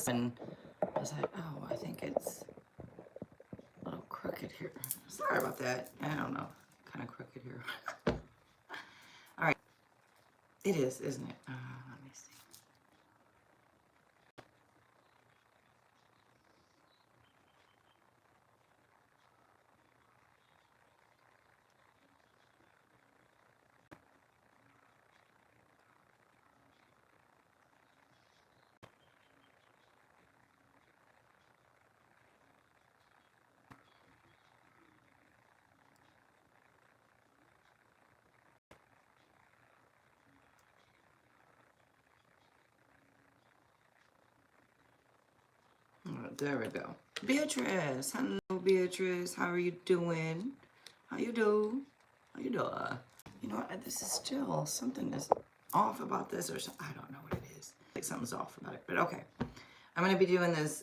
this one, I was like, oh, I think it's a little crooked here. Sorry about that. I don't know. Kind of crooked here. All right. It is, isn't it? Let me see. There we go. Beatrice. Hello, Beatrice. How are you doing? How you do? How you doing? You know what? This is still, something is off about this or something. I don't know what it is. Like something's off about it, but okay. I'm going to be doing this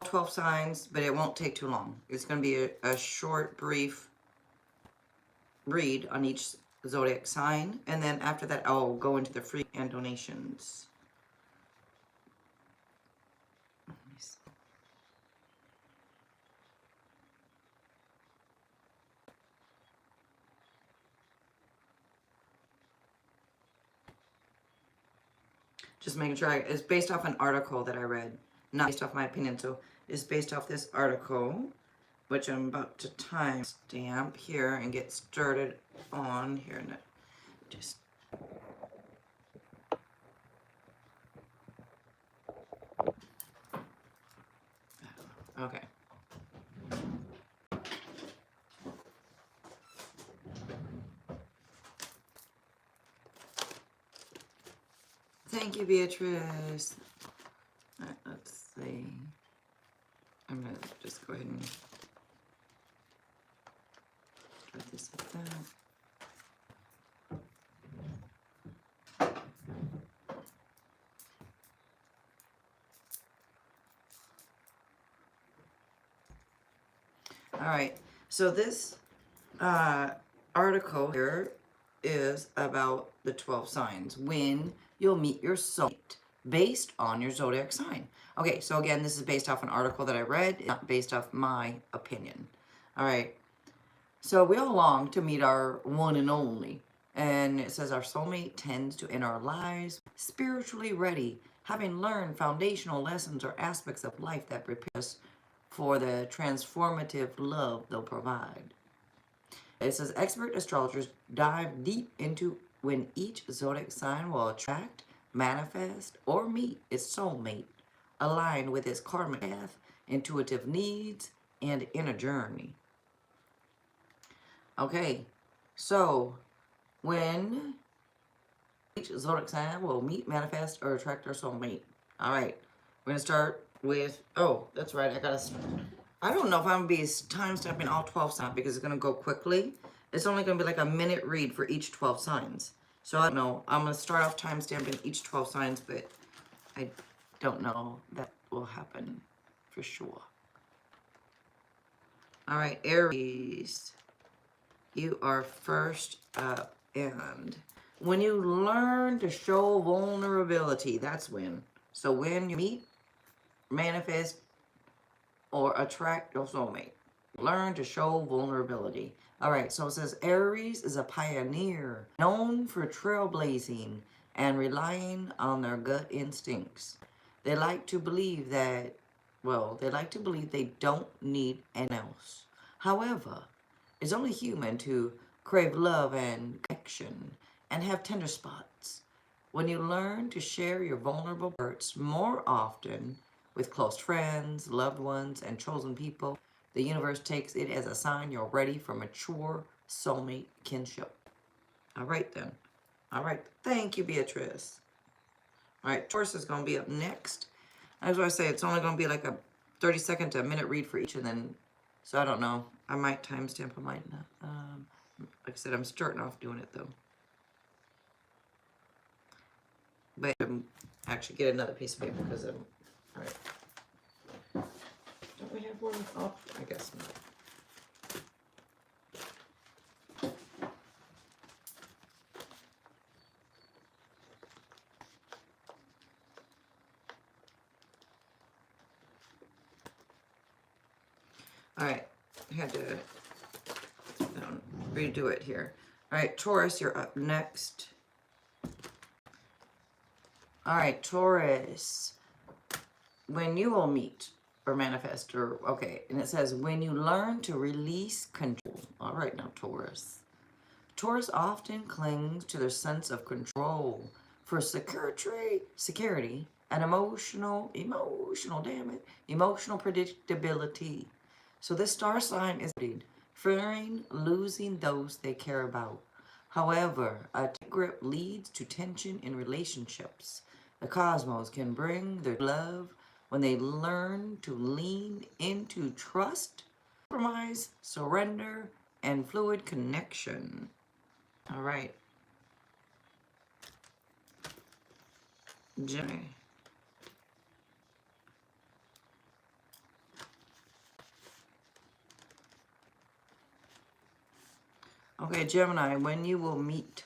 12 signs, but it won't take too long. It's going to be a short, brief read on each zodiac sign. And then after that, I'll go into the free and donations. Just making sure it's based off an article that I read, not based off my opinion. So it's based off this article, which I'm about to time stamp here and get started on here. And just okay. Thank you, Beatrice. All right, let's see. I'm going to just go ahead and start this like that. All right, so this article here is about the 12 signs when you'll meet your soulmate based on your zodiac sign. Okay, so again, this is based off an article that I read, not based off my opinion. All right, so we all long to meet our one and only. And it says our soulmate tends to enter our lives spiritually ready, having learned foundational lessons or aspects of life that prepare us for the transformative love they'll provide. It says expert astrologers dive deep into when each zodiac sign will attract, manifest, or meet its soulmate, aligned with its karmic path, intuitive needs, and inner journey. Okay, so when each zodiac sign will meet, manifest, or attract their soulmate. All right, we're going to start with, oh, that's right, I don't know if I'm going to be time stamping all 12 signs because it's going to go quickly. It's only going to be like a minute read for each 12 signs. So I don't know. I'm going to start off time stamping each 12 signs, but I don't know that will happen for sure. All right, Aries, you are first up. And when you learn to show vulnerability, that's when. So when you meet, manifest, or attract your soulmate, learn to show vulnerability. All right, so it says Aries is a pioneer, known for trailblazing and relying on their gut instincts. They like to believe that, well, they like to believe they don't need anyone else. However, it's only human to crave love and connection and have tender spots. When you learn to share your vulnerable parts more often with close friends, loved ones, and chosen people, the universe takes it as a sign you're ready for mature soulmate kinship. All right, then. All right. Thank you, Beatrice. All right, Taurus is going to be up next. As I say, it's only going to be like a 30-second to a minute read for each, and then, so I don't know. I might timestamp, I might not. Like I said, I'm starting off doing it, though. But actually get another piece of paper because I'm, all right. Don't we have one? Oh, I guess not. All right, I had to redo it here. All right, Taurus, you're up next. All right, Taurus, when you will meet or manifest, or okay, and it says when you learn to release control. All right, now Taurus. Taurus often clings to their sense of control for security, and emotional predictability. So this star sign is fearing losing those they care about. However, a tight grip leads to tension in relationships. The cosmos can bring their love when they learn to lean into trust, compromise, surrender, and fluid connection. All right. Gemini. Okay, Gemini, when you will meet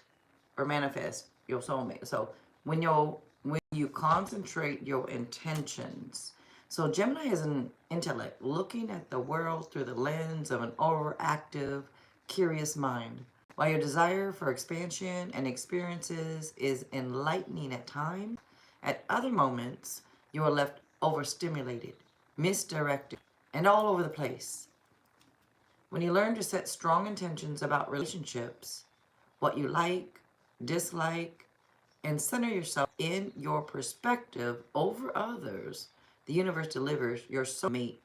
or manifest your soulmate. So when you concentrate your intentions. So Gemini is an intellect looking at the world through the lens of an overactive, curious mind. While your desire for expansion and experiences is enlightening at times, at other moments you are left overstimulated, misdirected, and all over the place. When you learn to set strong intentions about relationships, what you like, dislike, and center yourself in your perspective over others, the universe delivers your soulmate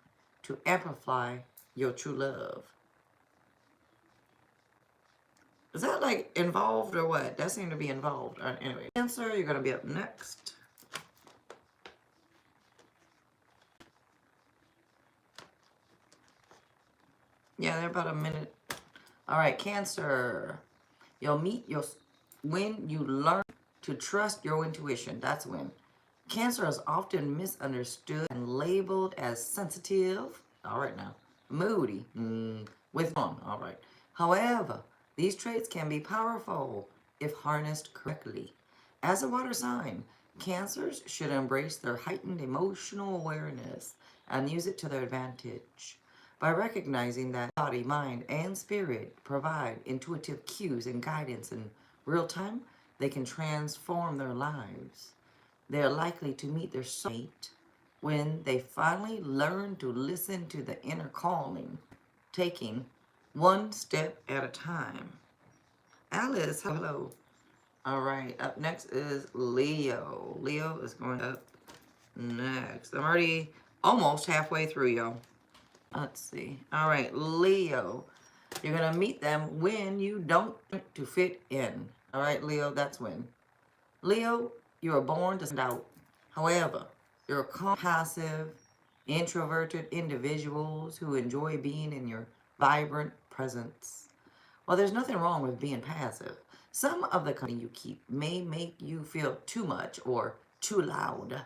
to amplify your true love. Is that like involved or what? That seemed to be involved. Anyway, Cancer, you're going to be up next. Yeah, they're about a minute. All right, Cancer. You'll meet when you learn to trust your intuition. That's when. Cancer is often misunderstood and labeled as sensitive. All right now. Moody. With fun. All right. However, these traits can be powerful if harnessed correctly. As a water sign, Cancers should embrace their heightened emotional awareness and use it to their advantage. By recognizing that body, mind, and spirit provide intuitive cues and guidance in real time, they can transform their lives. They are likely to meet their soulmate when they finally learn to listen to the inner calling, taking one step at a time. Alice, hello. All right, up next is Leo. Leo is going up next. I'm already almost halfway through, y'all. Let's see. All right, Leo. You're going to meet them when you don't want to fit in. All right, Leo, that's when. Leo, you are born to stand out. However, you're calm, passive, introverted individuals who enjoy being in your vibrant presence. Well, there's nothing wrong with being passive. Some of the company you keep may make you feel too much or too loud,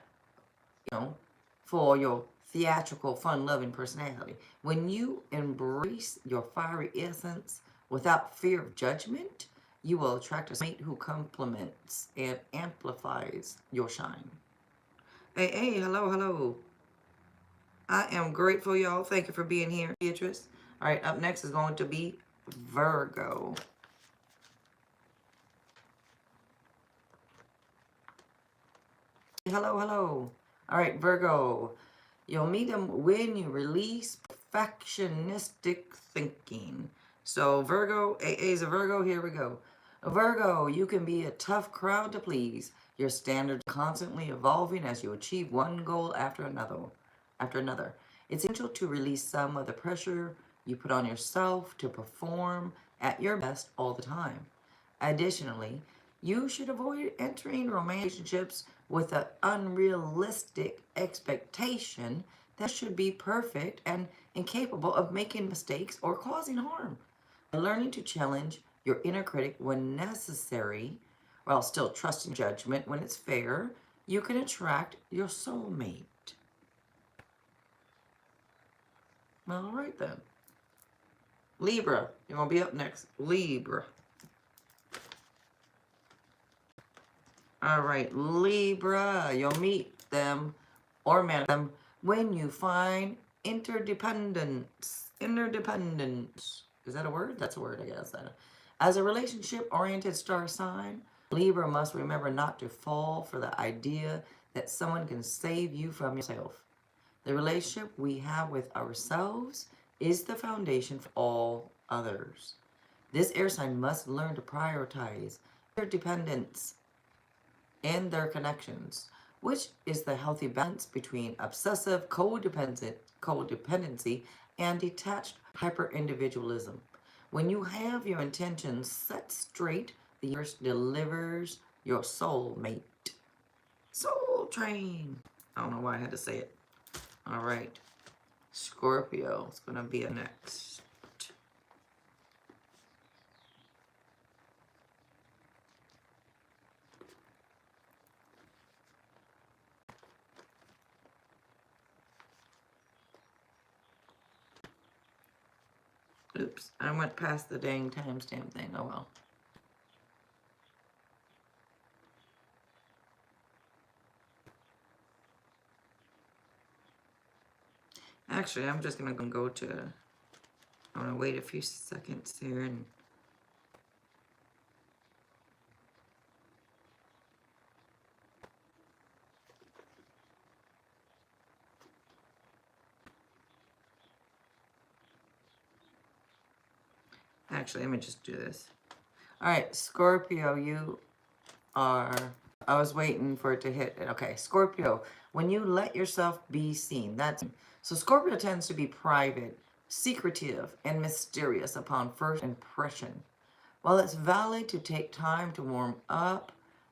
for your theatrical, fun-loving personality. When you embrace your fiery essence without fear of judgment, you will attract a mate who complements and amplifies your shine. Hey, hello. I am grateful, y'all. Thank you for being here, Beatrice. All right, up next is going to be Virgo. Hello. All right, Virgo. You'll meet them when you release perfectionistic thinking. So Virgo, AA is a Virgo, here we go. Virgo, you can be a tough crowd to please. Your standards constantly evolving as you achieve one goal after another. It's essential to release some of the pressure you put on yourself to perform at your best all the time. Additionally, you should avoid entering relationships with an unrealistic expectation that should be perfect and incapable of making mistakes or causing harm. By learning to challenge your inner critic when necessary, while still trusting judgment when it's fair, you can attract your soulmate. All right then. Libra, you're going to be up next. Libra. All right, Libra, you'll meet them or manifest them when you find interdependence. Interdependence. Is that a word? That's a word, I guess. As a relationship-oriented star sign, Libra must remember not to fall for the idea that someone can save you from yourself. The relationship we have with ourselves is the foundation for all others. This air sign must learn to prioritize their dependence and their connections, which is the healthy balance between obsessive codependency and detached hyper-individualism. When you have your intentions set straight, the universe delivers your soulmate. Soul train. I don't know why I had to say it. All right. Scorpio is going to be next. Oops, I went past the dang timestamp thing. Oh well. Actually, I'm just going to go to... I'm going to wait a few seconds here and... Actually, let me just do this. All right, Scorpio, you are... I was waiting for it to hit it. Okay, Scorpio, when you let yourself be seen, that's... So Scorpio tends to be private, secretive, and mysterious upon first impression. While it's valid to take time to warm up,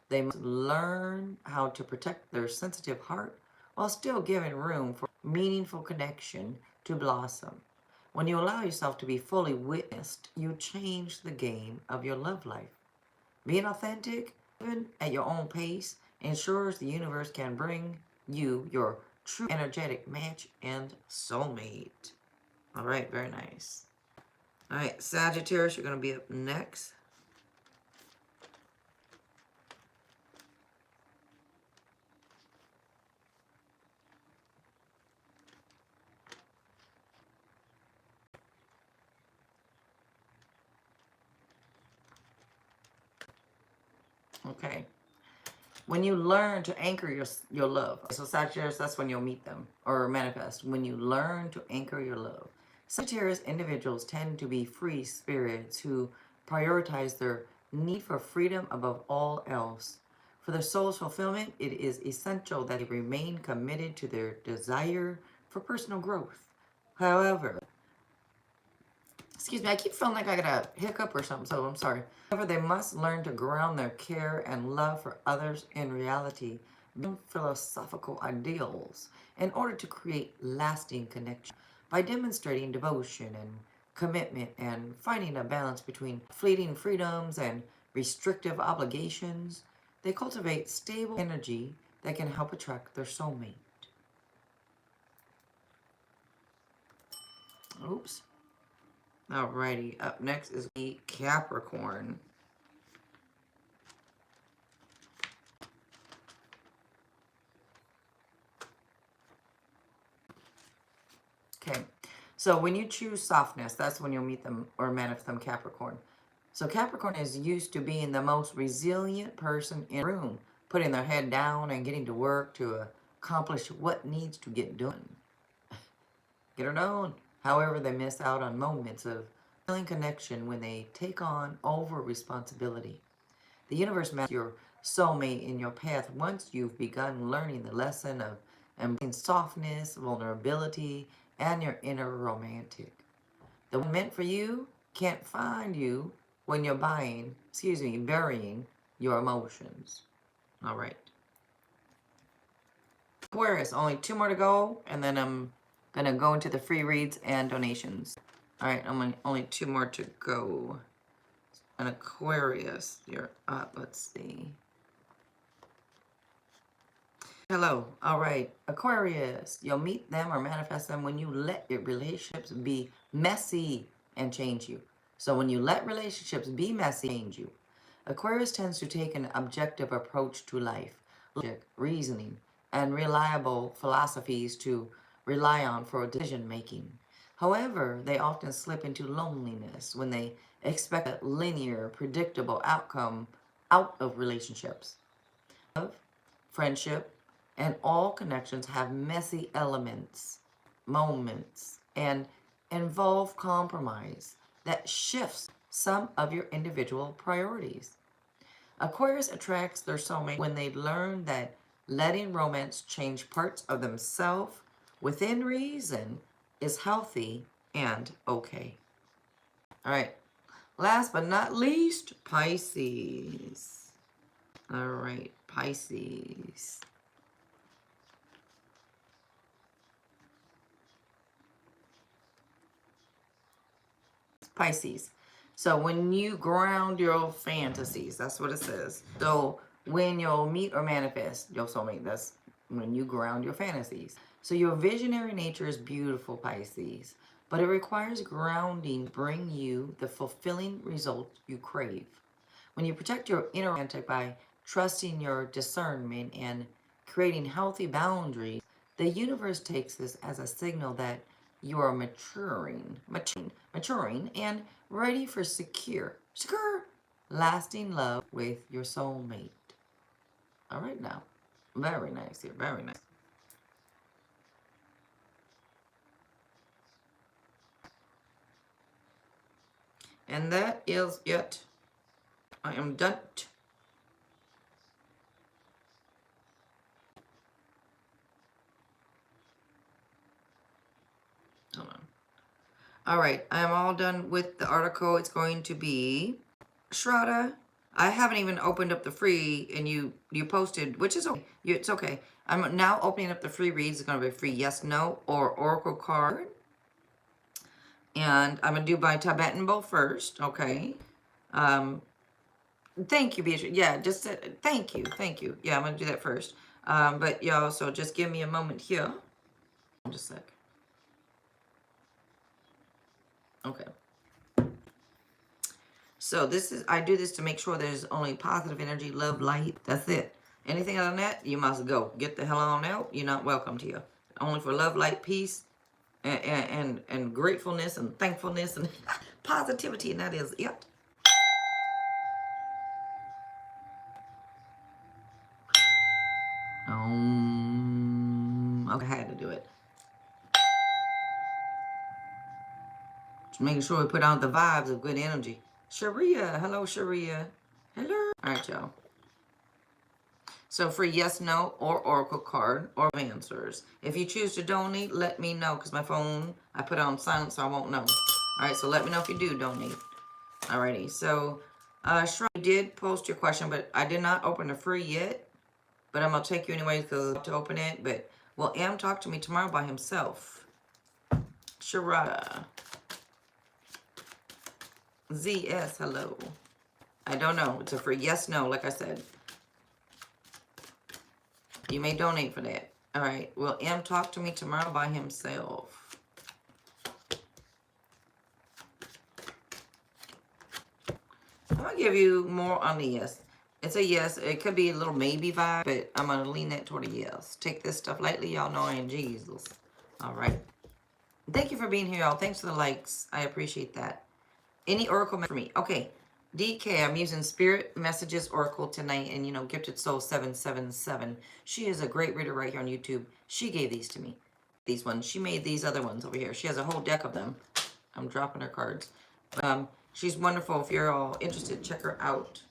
they must learn how to protect their sensitive heart while still giving room for meaningful connection to blossom. When you allow yourself to be fully witnessed, you change the game of your love life. Being authentic, even at your own pace, ensures the universe can bring you your true energetic match and soulmate. All right, very nice. All right, Sagittarius, you're going to be up next. Okay. When you learn to anchor your love. So Sagittarius, that's when you'll meet them or manifest. When you learn to anchor your love. Sagittarius individuals tend to be free spirits who prioritize their need for freedom above all else. For their soul's fulfillment, it is essential that they remain committed to their desire for personal growth. However, excuse me, I keep feeling like I got a hiccup or something, so I'm sorry. However, they must learn to ground their care and love for others in reality, philosophical ideals, in order to create lasting connection. By demonstrating devotion and commitment and finding a balance between fleeting freedoms and restrictive obligations, they cultivate stable energy that can help attract their soulmate. Oops. Alrighty, up next is the Capricorn. Okay, so when you choose softness, that's when you'll meet them or manifest them, Capricorn. So Capricorn is used to being the most resilient person in the room, putting their head down and getting to work to accomplish what needs to get done. Get her done. However, they miss out on moments of feeling connection when they take on over responsibility. The universe matches your soulmate in your path once you've begun learning the lesson of embracing softness, vulnerability, and your inner romantic. The one meant for you can't find you when you're burying your emotions. All right. Aquarius, only 2 more to go, and then I'm going to go into the free reads and donations. All right, only 2 more to go. And Aquarius, you're up. Let's see. Hello. All right, Aquarius, you'll meet them or manifest them when you let your relationships be messy and change you. So when you let relationships be messy, change you. Aquarius tends to take an objective approach to life, logic, reasoning, and reliable philosophies to rely on for decision making. However, they often slip into loneliness when they expect a linear, predictable outcome out of relationships. Love, friendship, and all connections have messy elements, moments, and involve compromise that shifts some of your individual priorities. Aquarius attracts their soulmate when they learn that letting romance change parts of themselves within reason is healthy and okay. All right. Last but not least, Pisces. All right, Pisces. Pisces. So when you ground your fantasies, that's what it says. So when you'll meet or manifest your soulmate, that's when you ground your fantasies. So your visionary nature is beautiful, Pisces, but it requires grounding to bring you the fulfilling result you crave. When you protect your inner romantic by trusting your discernment and creating healthy boundaries, the universe takes this as a signal that you are maturing and ready for secure, lasting love with your soulmate. All right now. Very nice here, very nice. And that is it. I am done. Hold on. All right, I'm all done with the article. It's going to be Shraddha. I haven't even opened up the free, and you posted, which is okay. It's okay. I'm now opening up the free reads. It's going to be free yes, no, or oracle card. And I'm going to do my Tibetan bowl first, okay? Thank you, Beatrice. Yeah, just thank you. Yeah, I'm going to do that first. But y'all, so just give me a moment here. Just a sec. Okay. So this is, I do this to make sure there's only positive energy, love, light. That's it. Anything other than that, you must go. Get the hell on out. You're not welcome here. Only for love, light, peace, and gratefulness and thankfulness and positivity, and that is it. Okay, I had to do it. Just making sure we put out the vibes of good energy. Sharia, hello Sharia. Hello. All right, y'all. So for yes, no, or oracle card, or answers. If you choose to donate, let me know, because my phone, I put it on silent, so I won't know. All right, so let me know if you do donate. Alrighty, so Shrine, you did post your question, but I did not open the free yet. But I'm going to take you anyways because I have to open it. But will Am talk to me tomorrow by himself? Sharada. ZS, hello. I don't know. It's a free yes, no, like I said. You may donate for that. All right. Will M talk to me tomorrow by himself? I'm going to give you more on the yes. It's a yes. It could be a little maybe vibe, but I'm going to lean that toward a yes. Take this stuff lightly. Y'all know I am Jesus. All right. Thank you for being here, y'all. Thanks for the likes. I appreciate that. Any oracle for me? Okay. DK, I'm using Spirit Messages Oracle tonight, and, you know, Gifted Soul 777. She is a great reader right here on YouTube. She gave these to me. These ones. She made these other ones over here. She has a whole deck of them. I'm dropping her cards. She's wonderful. If you're all interested, check her out.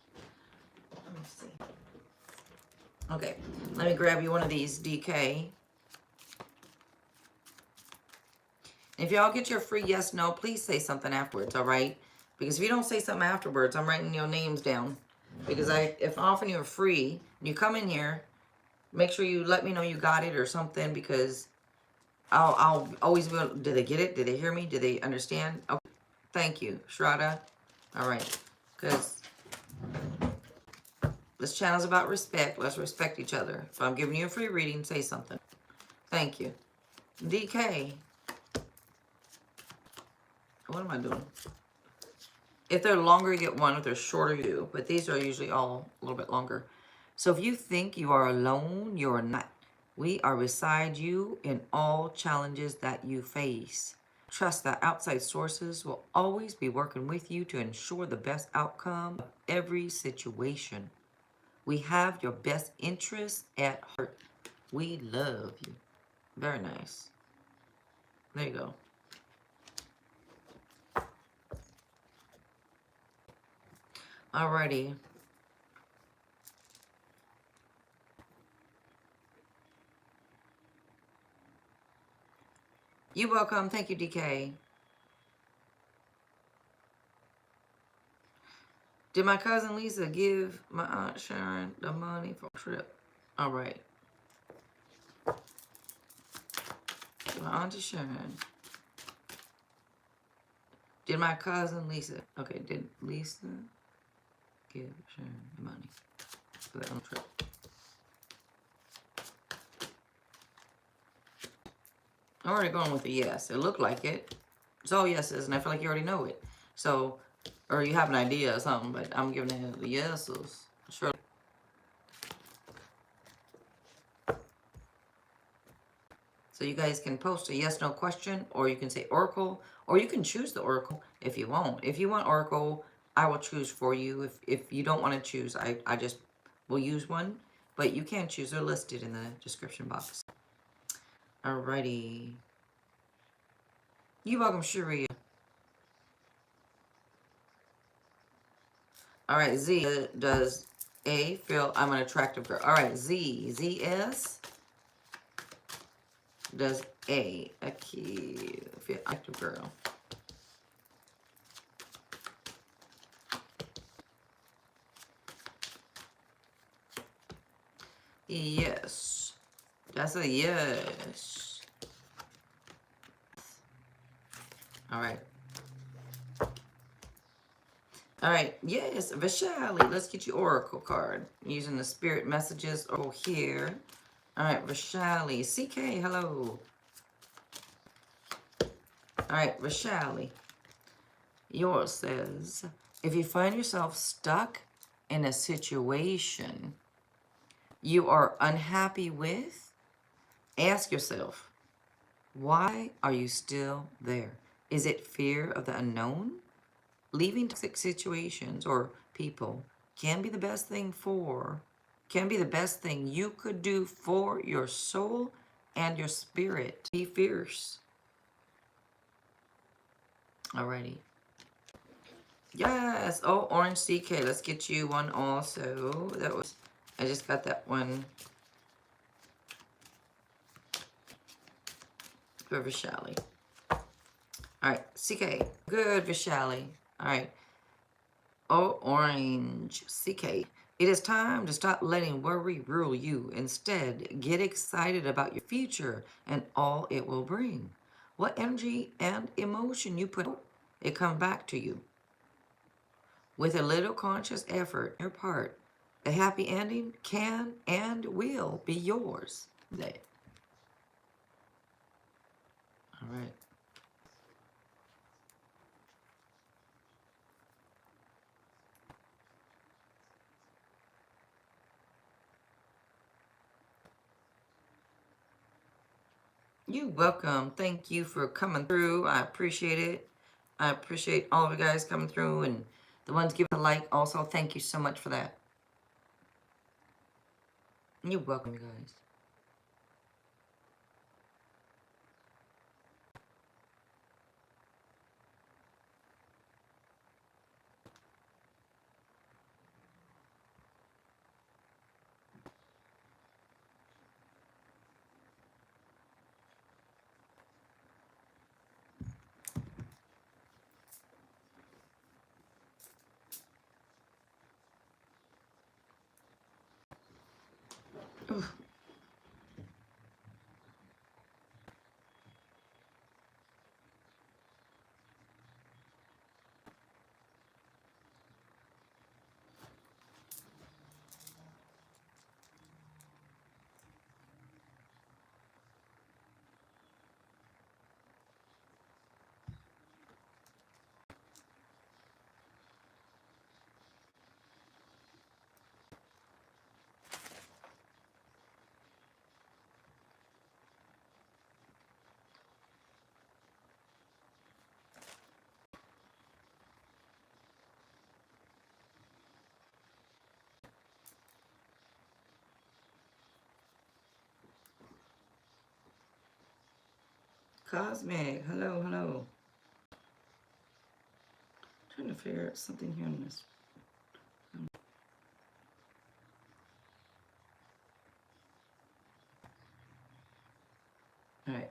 Let me see. Okay. Let me grab you one of these, DK. If y'all get your free yes, no, please say something afterwards, all right? Because if you don't say something afterwards, I'm writing your names down. Because if I'm offering you a free, and you come in here, make sure you let me know you got it or something, because I'll always be able, did they get it? Did they hear me? Did they understand? Okay. Thank you, Shraddha. All right. Because this channel's about respect. Let's respect each other. So I'm giving you a free reading. Say something. Thank you. DK. What am I doing? If they're longer, you get one. If they're shorter, you do. But these are usually all a little bit longer. So if you think you are alone, you're not. We are beside you in all challenges that you face. Trust that outside sources will always be working with you to ensure the best outcome of every situation. We have your best interests at heart. We love you. Very nice. There you go. Alrighty. You're welcome. Thank you, DK. Did my cousin Lisa give my Aunt Sharon the money for a trip? All right. My Aunt Sharon. Did my cousin Lisa, okay, did Lisa give Sharon the money for that trip? I'm already going with a yes. It looked like it. It's all yeses, and I feel like you already know it. So, or you have an idea or something, but I'm giving it the yeses. Sure. So you guys can post a yes, no question, or you can say Oracle, or you can choose the Oracle if you want. If you want Oracle, I will choose for you. If you don't want to choose, I just will use one. But you can choose. They're listed in the description box. Alrighty. You're welcome, Sharia. Alright, Z, does A feel I'm an attractive girl? Alright, ZS, does A feel attractive girl? Yes. That's a yes. Alright. Alright, yes, Vishali, let's get you Oracle card. Using the Spirit Messages over here. Alright, Vishali. CK, hello. Alright, Vishali. Yours says, if you find yourself stuck in a situation you are unhappy with, ask yourself, why are you still there? Is it fear of the unknown? Leaving toxic situations or people can be the best thing you could do for your soul and your spirit. Be fierce. Alrighty. Yes. Oh, Orange CK. Let's get you one also. I just got that one for Vishali. Alright, CK. Good, Vishali. Alright. Oh, Orange CK. It is time to stop letting worry rule you. Instead, get excited about your future and all it will bring. What energy and emotion you put out, it comes back to you. With a little conscious effort on your part, the happy ending can and will be yours. There. All right. You're welcome. Thank you for coming through. I appreciate it. I appreciate all of you guys coming through, and the ones giving a like also. Thank you so much for that. You're welcome, you guys. Cosmic, hello, hello. Trying to figure out something here in this. All right.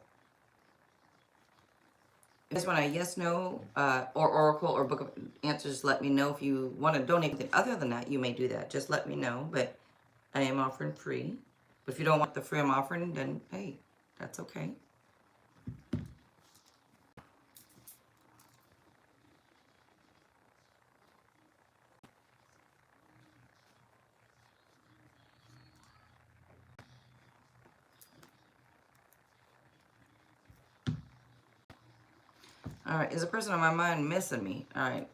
If you guys want a yes, no, or oracle or book of answers, let me know. If you want to donate anything other than that, you may do that. Just let me know. But I am offering free. But if you don't want the free I'm offering, then hey, that's okay. All right, is the person on my mind missing me? All right.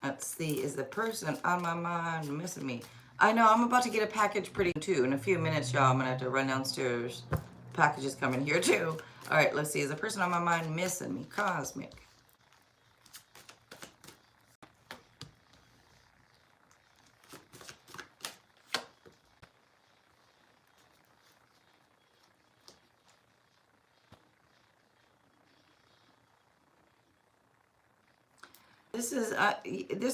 Let's see, is the person on my mind missing me? I know, I'm about to get a package pretty too. In a few minutes, y'all, I'm gonna have to run downstairs. Package is coming here too. All right, let's see, is the person on my mind missing me? Cosmic. This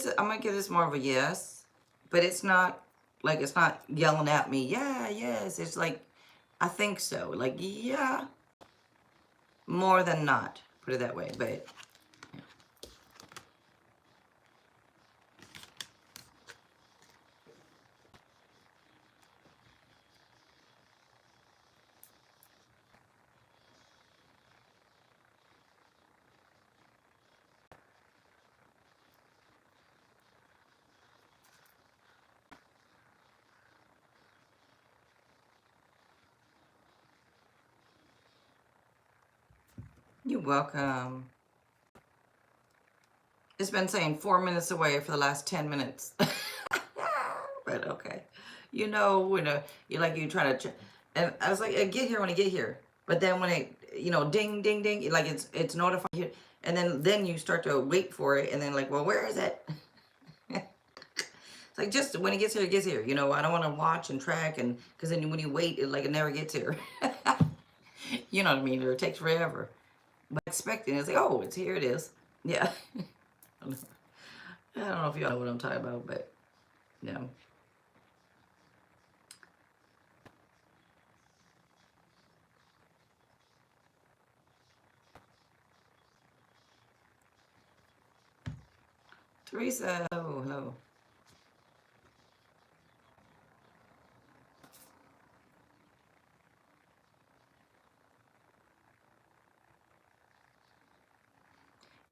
is, I'm gonna give this more of a yes, but it's not, like, it's not yelling at me, yeah, yes. It's like, I think so. Like, yeah, more than not, put it that way, but yeah. You're welcome. It's been saying 4 minutes away for the last 10 minutes. But okay. You know, when you're like, you try to, and I was like, get here when I get here. But then when it, ding, ding, ding, like it's notifying you. And then you start to wait for it. And then like, well, where is it? It's like, just when it gets here, it gets here. I don't want to watch and track. And because then when you wait, it never gets here. You know what I mean? Or it takes forever. But expecting, it's like, oh, it's here, it is. Yeah. I don't know if y'all know what I'm talking about, but yeah. Teresa, hello, hello.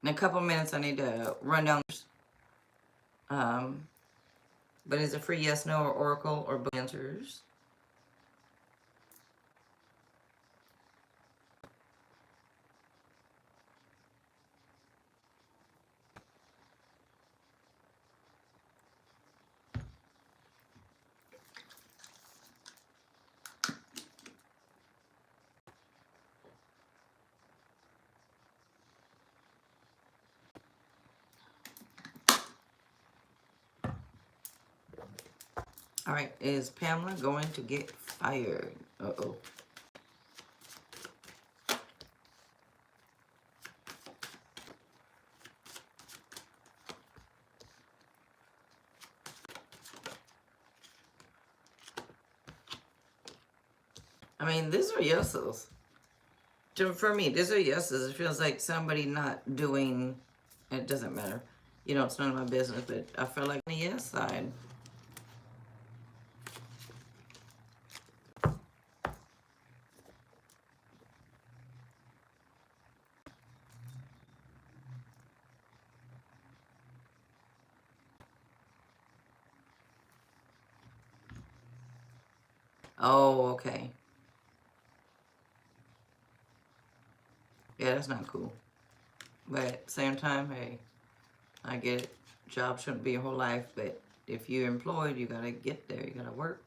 In a couple minutes, I need to run down. But is it free yes, no, or oracle, or book answers? All right, is Pamela going to get fired? Uh-oh. I mean, these are yeses. For me, these are yeses. It feels like somebody not doing, it doesn't matter. It's none of my business, but I feel like on the yes side. Oh, okay. Yeah, that's not cool. But at the same time, hey, I get it. Job shouldn't be your whole life, but if you're employed, you gotta get there. You gotta work.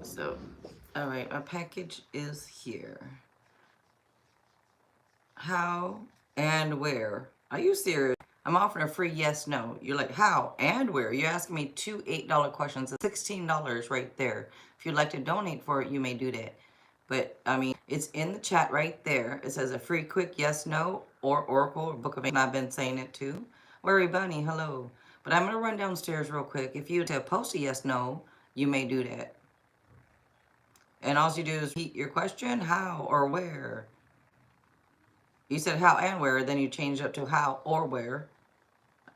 So, all right, our package is here. How and where? Are you serious? I'm offering a free yes, no. You're like, how and where? You're asking me two $8 questions. It's $16 right there. If you'd like to donate for it, you may do that. But, I mean, it's in the chat right there. It says a free quick yes, no, or Oracle, or Book of Angels. I've been saying it too. Worry Bunny, hello. But I'm going to run downstairs real quick. If you to post a yes, no, you may do that. And all you do is repeat your question, how or where. You said how and where, then you changed it to how or where.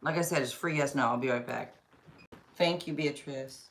Like I said, it's free yes, no. I'll be right back. Thank you, Beatrice.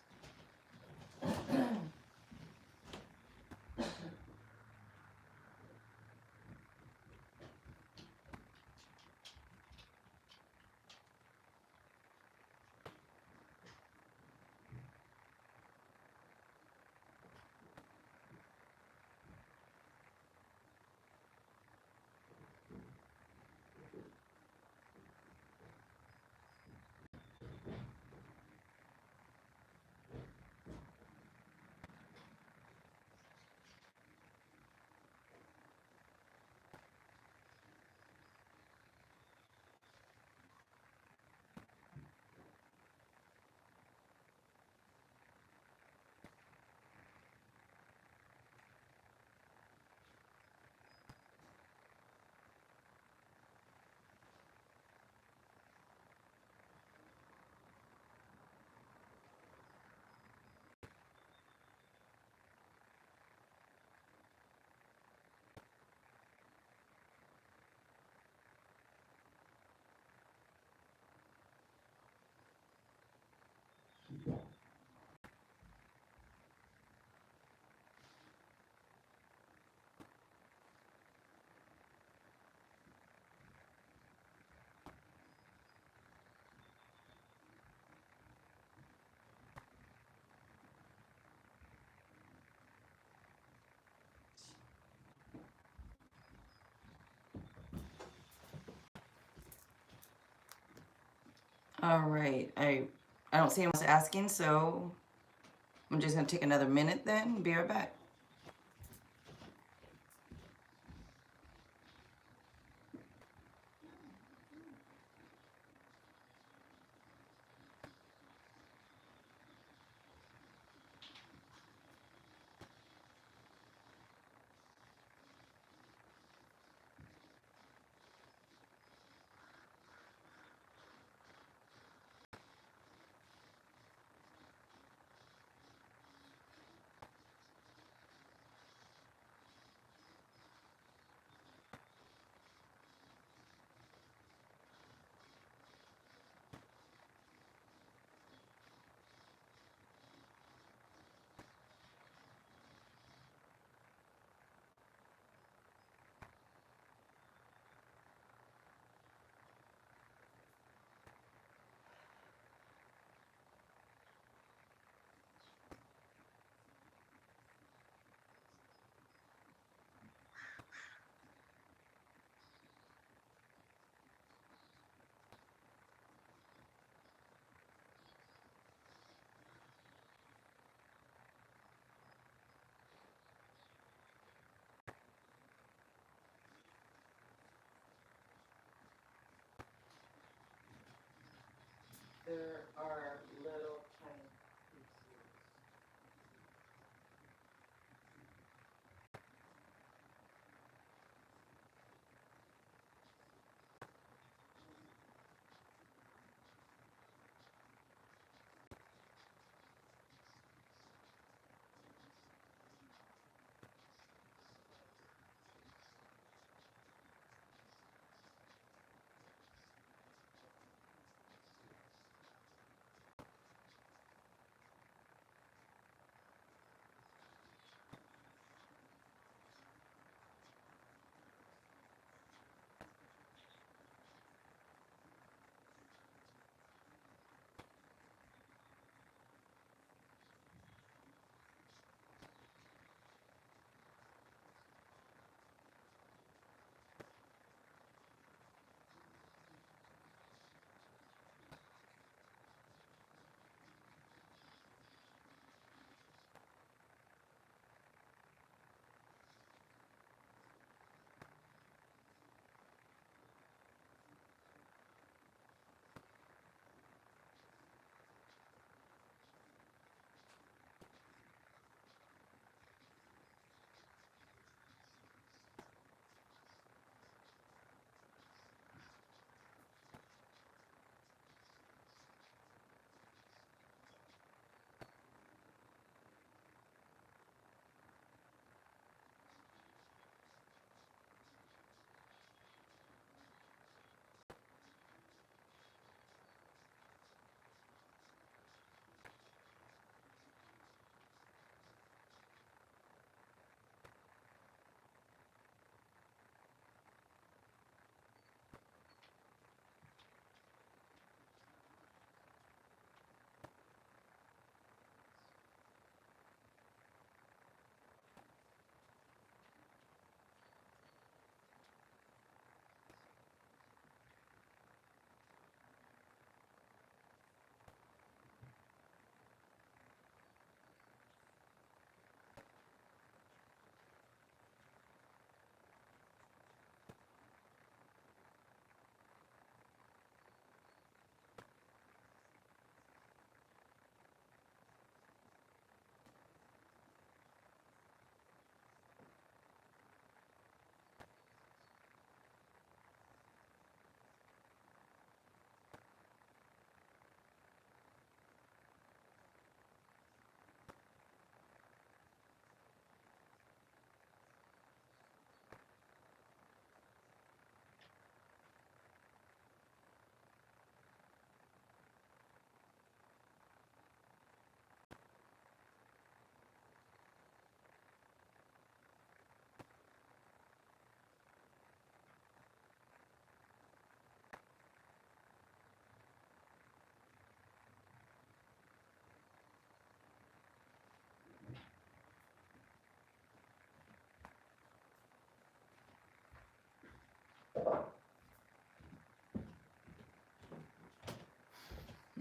All right. I don't see anyone else asking, so I'm just going to take another minute then. Be right back.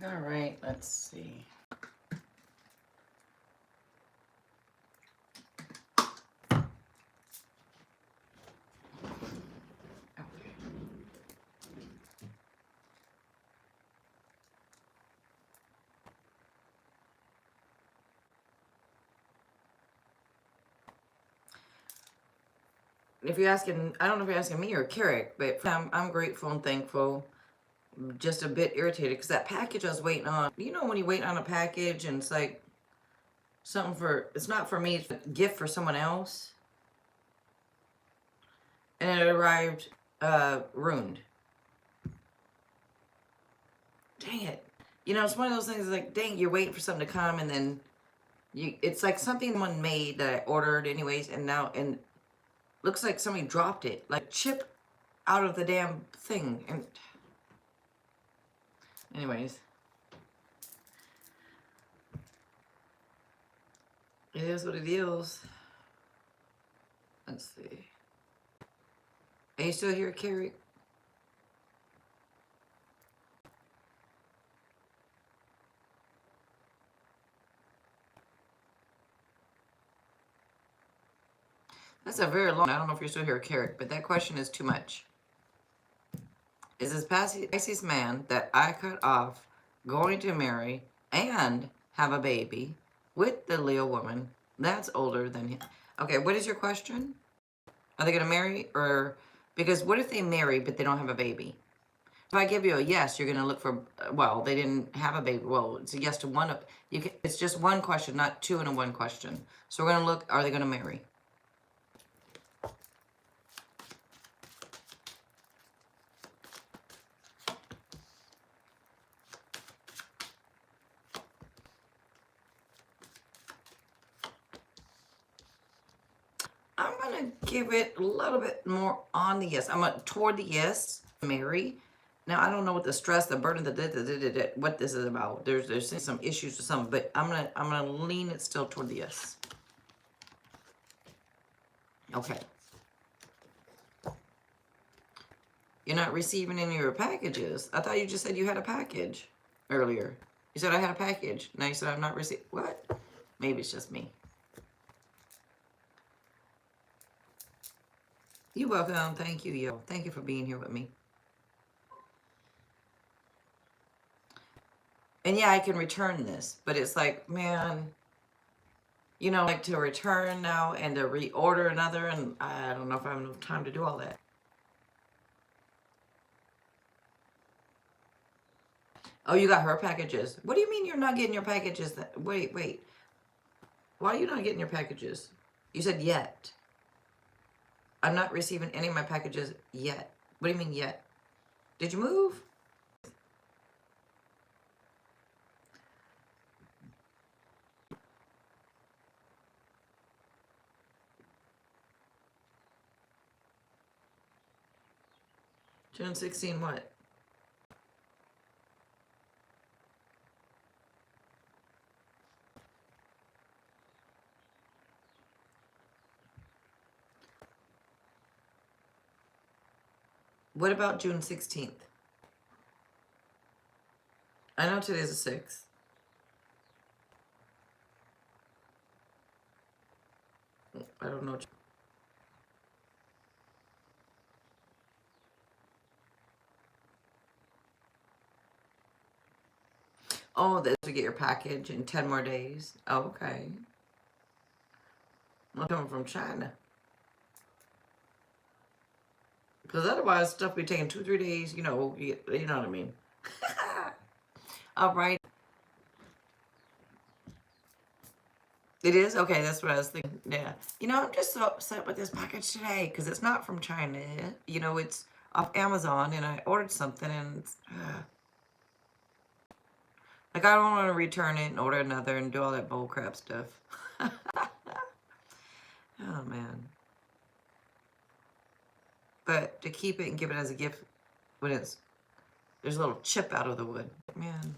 All right, let's see. If you're asking, I don't know if you're asking me or Carrick, but I'm grateful and thankful. Just a bit irritated because that package I was waiting on, you know, when you wait on a package and it's like something for, it's not for me, it's a gift for someone else. And it arrived ruined. Dang it. You know, it's one of those things like, dang, you're waiting for something to come and then it's like something someone made that I ordered anyways, and now, and looks like somebody dropped it, like chip out of the damn thing. And anyways, it is what it is. Let's see. Are you still here, Carrie? That's a very long, I don't know if you're still here, Carrie, but that question is too much. Is this Pisces man that I cut off going to marry and have a baby with the Leo woman that's older than him? Okay, what is your question? Are they going to marry, or because what if they marry but they don't have a baby? If I give you a yes, you're going to look for, well, they didn't have a baby. Well, it's a yes to one. It's just one question, not two in a one question. So we're going to look, are they going to marry? I'm going to give it a little bit more on the yes. I'm toward the yes, marry. Now, I don't know what the stress, the burden, what this is about. There's some issues with some, but I'm gonna lean it still toward the yes. Okay. You're not receiving any of your packages. I thought you just said you had a package earlier. You said I had a package. Now you said I'm not receiving. What? Maybe it's just me. You're welcome. Thank you, yo. Thank you for being here with me. And yeah, I can return this, but it's like, man, you know, like to return now and to reorder another, and I don't know if I have enough time to do all that. Oh, you got her packages. What do you mean you're not getting your packages? Wait. Why are you not getting your packages? You said yet. I'm not receiving any of my packages yet. What do you mean yet? Did you move? June 16 what? What about June 16th? I know today's the 6th. I don't know. Oh, that's to get your package in 10 more days. Oh, okay. I'm coming from China. Because otherwise, stuff be taking 2-3 days. You know what I mean. All right. It is? Okay, that's what I was thinking. Yeah. You know, I'm just so upset with this package today because it's not from China. You know, it's off Amazon, and I ordered something, and it's, like, I don't want to return it and order another and do all that bull crap stuff. Oh, man. But to keep it and give it as a gift when there's a little chip out of the wood. Man.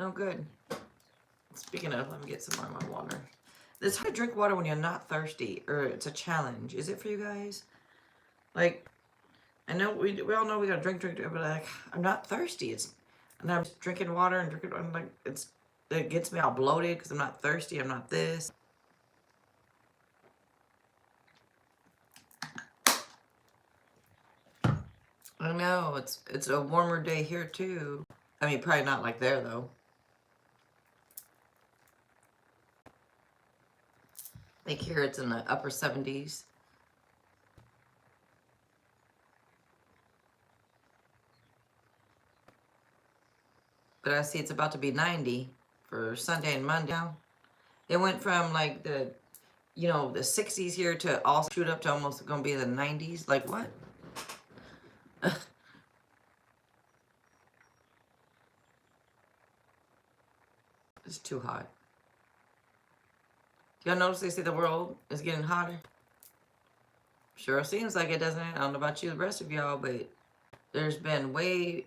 Oh, good. Speaking of, let me get some more of my water. It's hard to drink water when you're not thirsty, or it's a challenge. Is it for you guys? Like, I know we all know we gotta drink, but like, I'm not thirsty. And I'm just drinking water and drinking. I'm like, it gets me all bloated because I'm not thirsty. I'm not this. I know it's a warmer day here too. I mean, probably not like there though. I think here it's in the upper 70s. But I see it's about to be 90 for Sunday and Monday now. It went from like the 60s here to also shoot up to almost gonna be the 90s. Like what? It's too hot. Y'all notice they say the world is getting hotter? Sure seems like it, doesn't it? I don't know about you, the rest of y'all, but there's been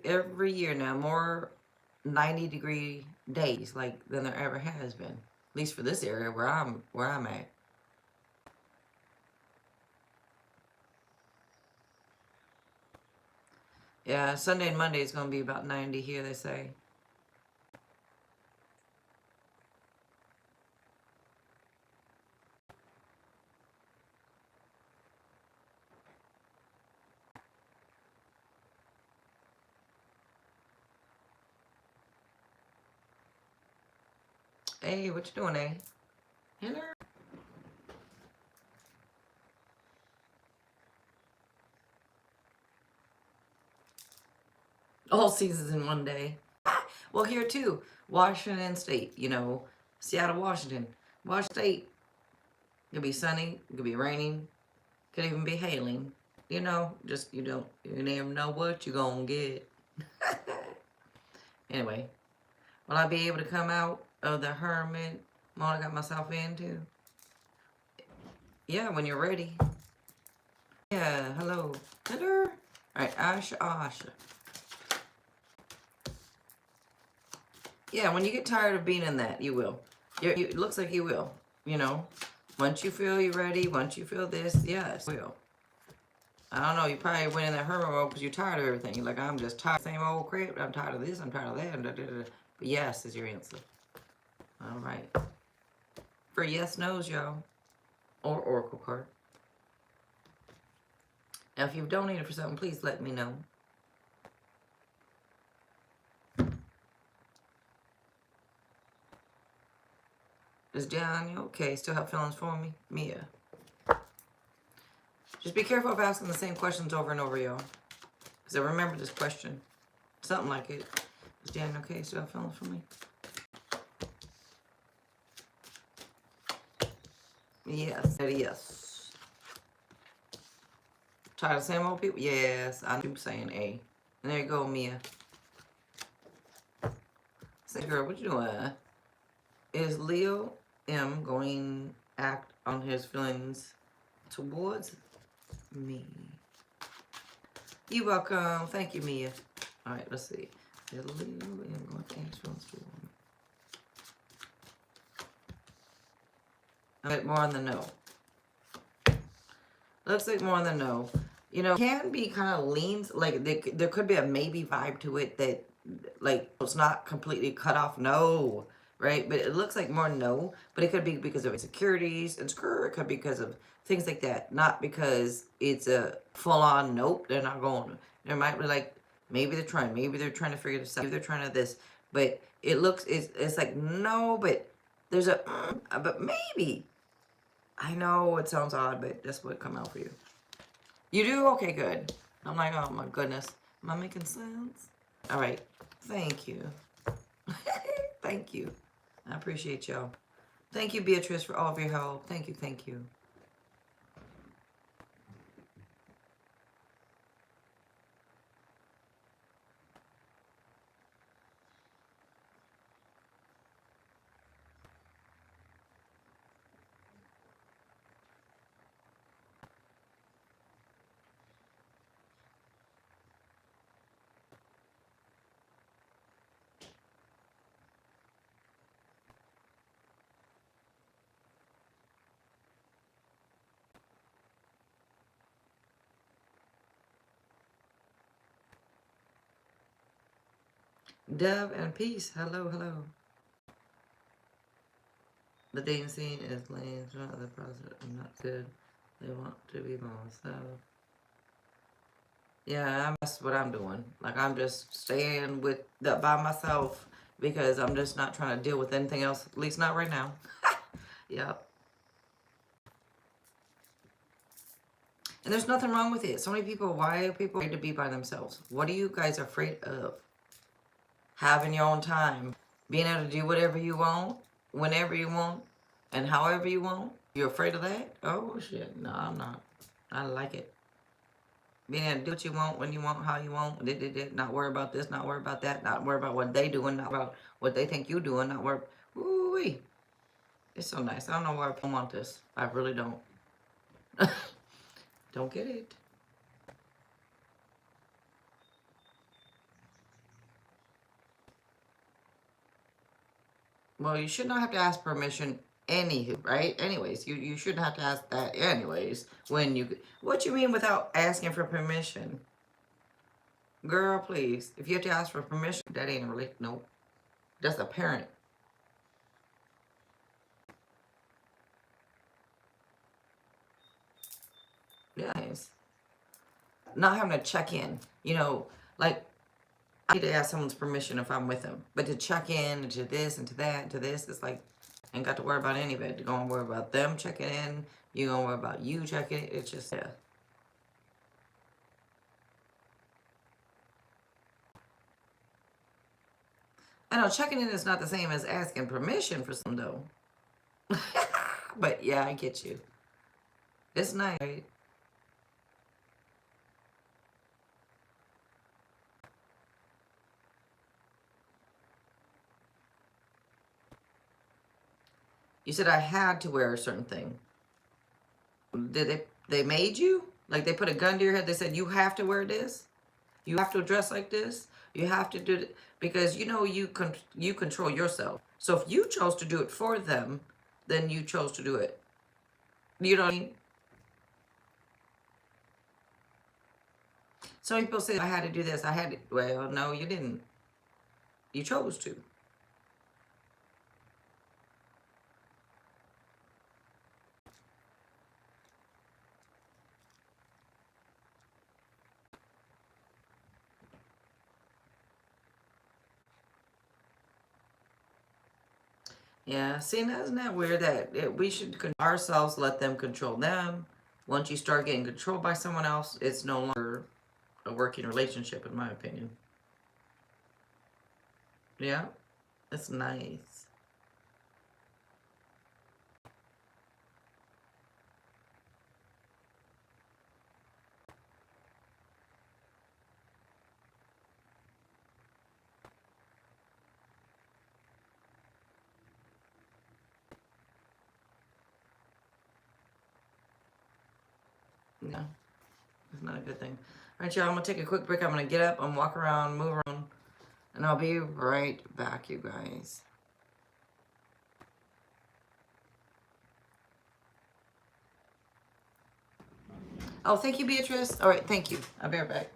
every year now more 90-degree days like than there ever has been. At least for this area where I'm at. Yeah, Sunday and Monday is gonna be about 90 here, they say. Hey, what you doing, eh? Hello. All seasons in one day. Well, here too, Washington State, Seattle, Washington. Washington State, it could be sunny, it could be raining, could even be hailing. Just you never know what you're gonna get. Anyway, will I be able to come out of the hermit mode I got myself into? Yeah, when you're ready. Yeah, hello. Hello. Alright, Asha. Yeah, when you get tired of being in that, you will. It looks like you will. Once you feel you're ready, once you feel this, yes, you will. I don't know, you probably went in that hermit mode because you're tired of everything. You're like, I'm just tired of the same old crap. I'm tired of this, I'm tired of that. But yes is your answer. All right. For yes, no's, y'all. Or oracle card. Now, if you've donated for something, please let me know. Is John okay? Still have feelings for me? Mia. Just be careful of asking the same questions over and over, y'all. Because I remember this question. Something like it. Is Jan okay? Still have feelings for me? Yes. Yes. Tired of the same old people? Yes. I keep saying A. And there you go, Mia. Say, girl, what you doing? Is Leo M going to act on his feelings towards me? You're welcome. Thank you, Mia. All right, let's see. Is Leo M going to act feelings towards me? A bit more on the no. Let's look more on the no. Can be kind of leans, like there could be a maybe vibe to it that, like, it's not completely cut off no, right? But it looks like more no, but it could be because of insecurities and it could be because of things like that, not because it's a full-on nope, they're not going. There might be like, maybe they're trying to figure this out, maybe they're trying to this, but it's like no, but there's but maybe. I know it sounds odd, but that's what come out for you. You do? Okay, good. I'm like, oh my goodness. Am I making sense? All right. Thank you. Thank you. I appreciate y'all. Thank you, Beatrice, for all of your help. Thank you, thank you. Dove and peace. Hello, hello. The dating scene is laying throughout the process and not good. They want to be by themselves. Yeah, that's what I'm doing. Like, I'm just staying with the by myself because I'm just not trying to deal with anything else, at least not right now. Yep. And there's nothing wrong with it. So many people, why are people afraid to be by themselves? What are you guys afraid of? Having your own time, being able to do whatever you want, whenever you want, and however you want. You're afraid of that? Oh, shit. No, I'm not. I like it. Being able to do what you want, when you want, how you want. Not worry about this, not worry about that, not worry about what they doing, not about what they think you doing, not worry. Ooh-wee. It's so nice. I don't know why people want this. I really don't. Don't get it. Well, you should not have to ask permission anywho, right? Anyways, you shouldn't have to ask that anyways. When you, what you mean without asking for permission? Girl, please. If you have to ask for permission, that ain't really, nope. That's a parent. Yes. Not having to check in. You know, like, I need to ask someone's permission if I'm with them. But to check in to this and to that and to this, it's like, ain't got to worry about any of it. You're going to worry about them checking in. You're going to worry about you checking in. It's just, yeah. I know checking in is not the same as asking permission for some, though. But yeah, I get you. It's nice, right? You said I had to wear a certain thing. Did they made you? Like they put a gun to your head, they said you have to wear this? You have to dress like this? You have to do it because you know you control yourself. So if you chose to do it for them, then you chose to do it. You know what I mean? Some people say I had to do this. I had to. Well, no, you didn't. You chose to. Yeah, see, isn't that weird that we should ourselves let them control them? Once you start getting controlled by someone else, it's no longer a working relationship, in my opinion. Yeah, it's nice. Yeah, it's not a good thing. All right, y'all, I'm going to take a quick break. I'm going to get up and walk around, move around, and I'll be right back, you guys. Oh, thank you, Beatrice. All right, thank you. I'll be right back.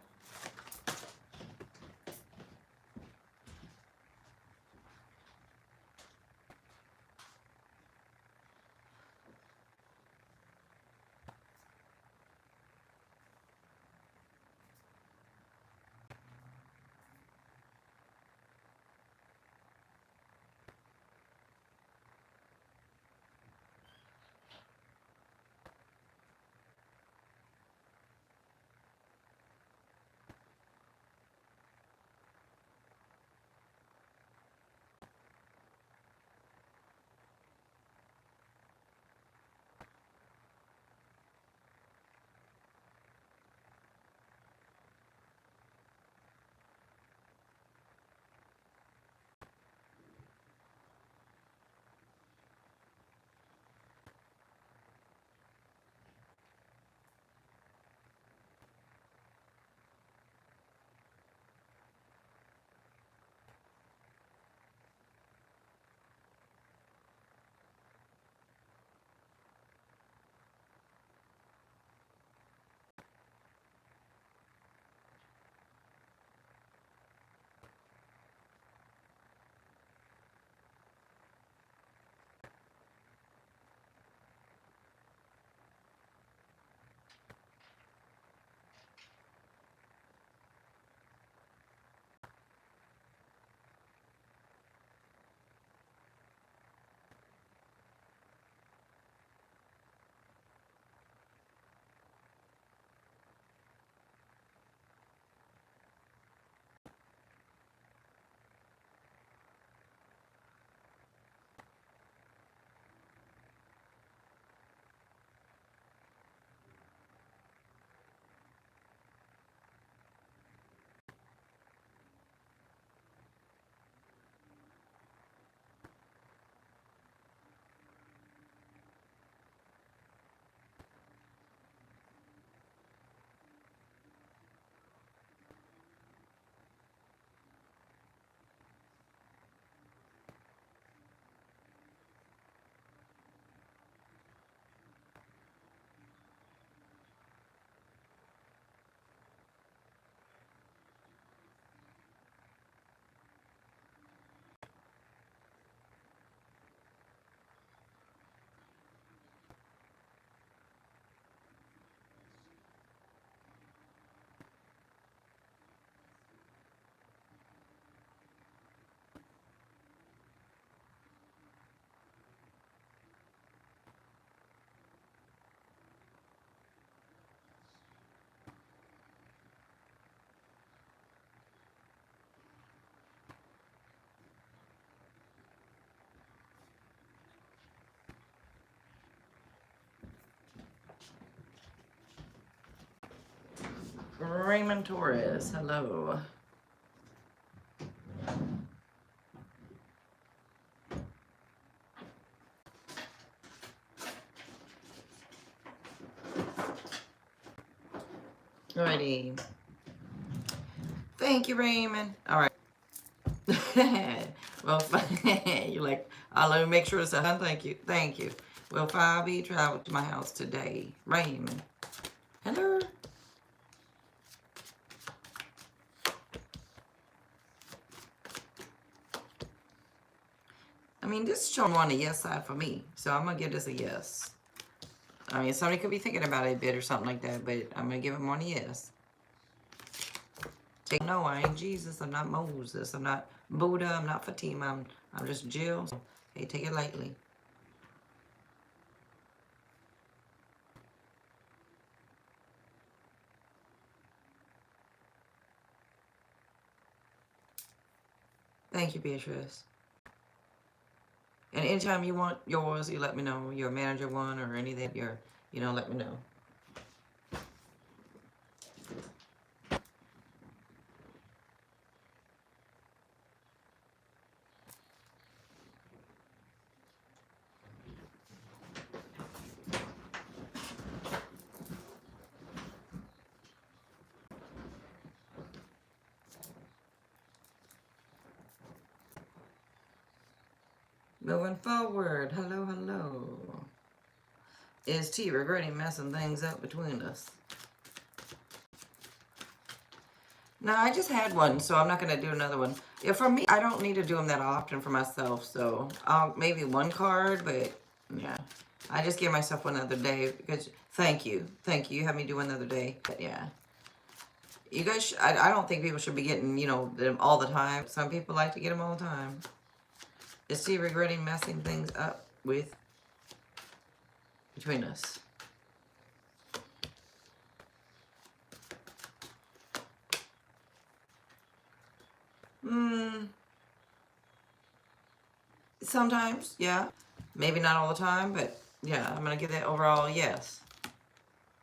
Raymond Torres, hello. Alrighty. Thank you, Raymond. All right. Well, you're like, let me make sure it's a thank you. Thank you. Will 5E travel to my house today? Raymond. Hello. I mean, this is showing on the yes side for me, so I'm going to give this a yes. I mean, somebody could be thinking about it a bit or something like that, but I'm going to give them on a yes. No, I ain't Jesus. I'm not Moses. I'm not Buddha. I'm not Fatima. I'm just Jill. So, hey, take it lightly. Thank you, Beatrice. And anytime you want yours, you let me know. Your manager one or anything, let me know. Moving forward. Hello, hello. Is T regretting messing things up between us? No, I just had one, so I'm not going to do another one. Yeah, for me, I don't need to do them that often for myself, so maybe one card, but yeah. I just give myself one other day because, thank you. Thank you. You have me do another day, but yeah. You guys, I don't think people should be getting, them all the time. Some people like to get them all the time. Is she regretting messing things up between us? Sometimes, yeah. Maybe not all the time, but yeah, I'm going to give that overall yes.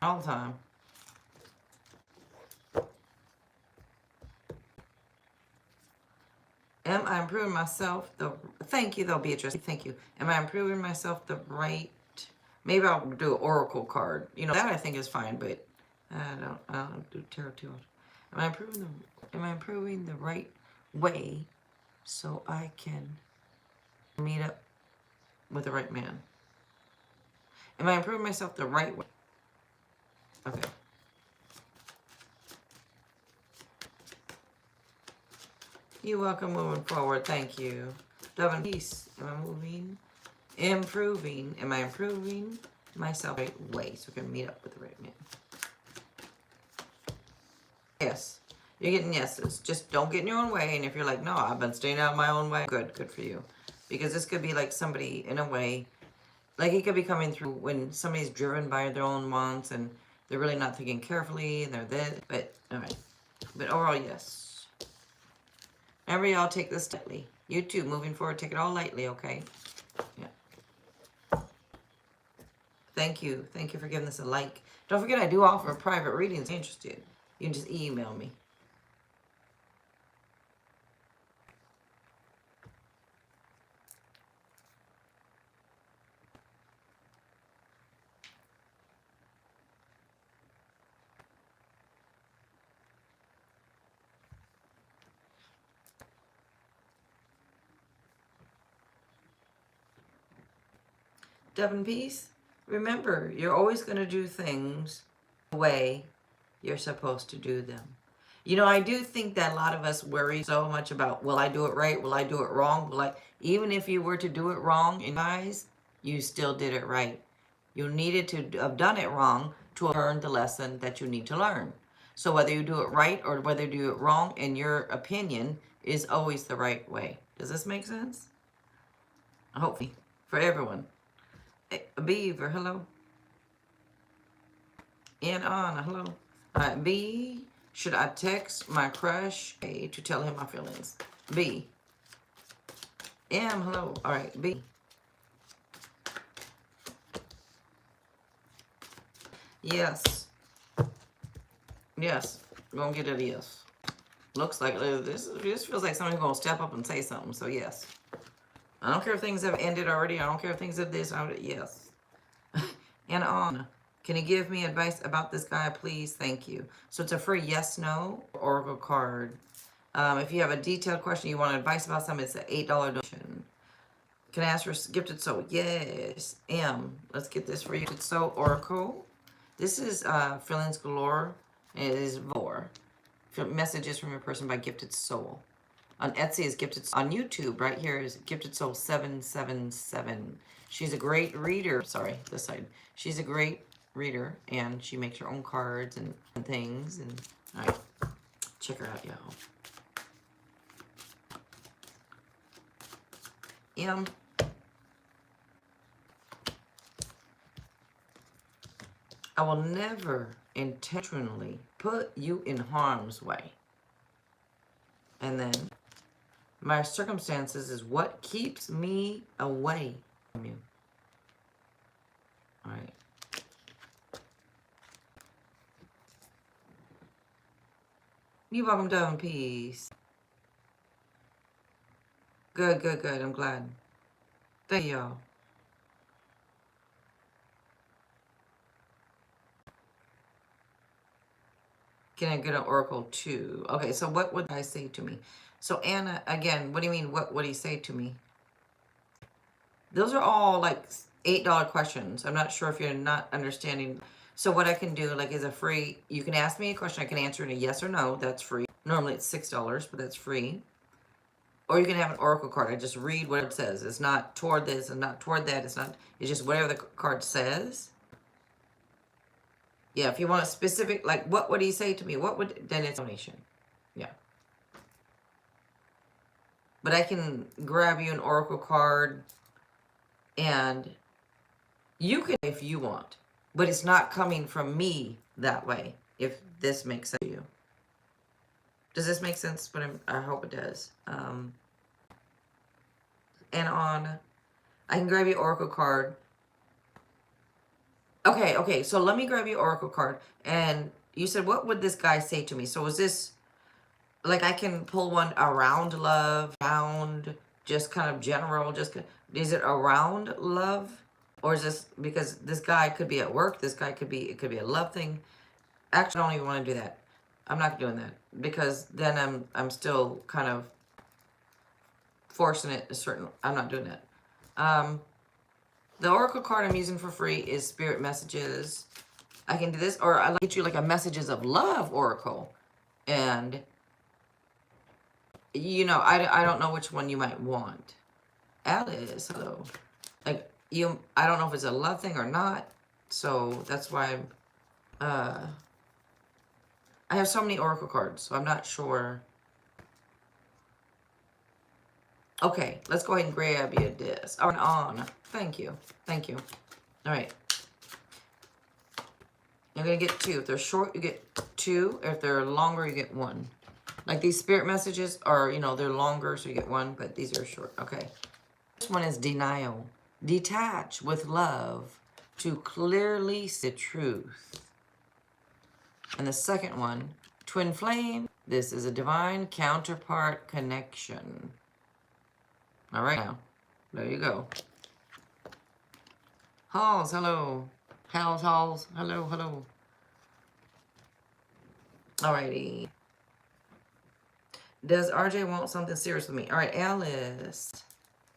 All the time. Am I improving myself thank you though, Beatrice. Thank you. Am I improving myself the right, maybe I'll do an oracle card. That I think is fine, but I don't do tarot too often. Am I improving the right way so I can meet up with the right man? Am I improving myself the right way? Okay. You're welcome. Moving forward. Thank you. Love and peace. Am I moving? Improving. Am I improving myself the right way so we can meet up with the right man? Yes. You're getting yeses. Just don't get in your own way. And if you're like, no, I've been staying out of my own way. Good for you. Because this could be like somebody in a way, like it could be coming through when somebody's driven by their own wants and they're really not thinking carefully and they're this. But, all right. But overall, yes. Remember, y'all, take this lightly. You too, moving forward, take it all lightly, okay? Yeah. Thank you. Thank you for giving this a like. Don't forget, I do offer private readings if you're interested. You can just email me. Dove and peace. Remember, you're always going to do things the way you're supposed to do them. I do think that a lot of us worry so much about, will I do it right? Will I do it wrong? Even if you were to do it wrong in your eyes, you still did it right. You needed to have done it wrong to learn the lesson that you need to learn. So whether you do it right or whether you do it wrong, in your opinion, is always the right way. Does this make sense? Hopefully, for everyone. Beaver, hello. And Anna, hello. B, should I text my crush A to tell him my feelings? B. M, hello. All right, B. Yes. Yes. We're gonna get it yes. Looks like this feels like someone's gonna step up and say something. So yes. I don't care if things have ended already. I don't care if things have this. Yes. And on. Can you give me advice about this guy, please? Thank you. So it's a free yes, no oracle card. If you have a detailed question, you want advice about something, it's an $8 donation. Can I ask for Gifted Soul? Yes. Let's get this for you. Gifted Soul Oracle. This is Feelings Galore. It is Vor. Messages from your person by Gifted Soul. On Etsy is Gifted Soul. On YouTube, right here is Gifted Soul 777. She's a great reader. Sorry, this side. She's a great reader, and she makes her own cards and things. And all right, check her out, y'all. I will never intentionally put you in harm's way. And then, my circumstances is what keeps me away from you. All right. You're welcome, Dove, peace. Good, good, good. I'm glad. Thank y'all. Can I get an oracle too? Okay, so what would I say to me? So Anna, again, what do you mean, what would he say to me? Those are all like $8 questions. I'm not sure if you're not understanding. So what I can do, like, is a free, you can ask me a question, I can answer in a yes or no, that's free. Normally it's $6, but that's free. Or you can have an oracle card. I just read what it says. It's not toward this and not toward that. It's just whatever the card says. Yeah, if you want a specific, like, what would he say to me? Then it's donation. Yeah. But I can grab you an oracle card, and you can if you want. But it's not coming from me that way, if this makes sense to you. Does this make sense? But I hope it does. And I can grab you oracle card. Okay, so let me grab you oracle card. And you said, what would this guy say to me? So is this, like, I can pull one around love, around just kind of general, is it around love? Or is this, because this guy could be at work, it could be a love thing. Actually, I don't even want to do that. I'm not doing that, because then I'm still kind of forcing it a certain, I'm not doing that. The oracle card I'm using for free is Spirit Messages. I can do this, or I'll get you like a Messages of Love oracle. And, you know, I don't know which one you might want. Alice, hello. Like, I don't know if it's a love thing or not. So that's why I have so many oracle cards, so I'm not sure. Okay, let's go ahead and grab you this. On. Thank you. Thank you. All right. You're going to get 2. If they're short, you get 2. If they're longer, you get 1. Like these spirit messages are, you know, they're longer, so you get 1, but these are short. Okay. This one is denial. Detach with love to clearly see the truth. And the second one, twin flame. This is a divine counterpart connection. All right, now, there you go. Halls, hello. Halls, hello. Alrighty. Does RJ want something serious with me? All right, Alice.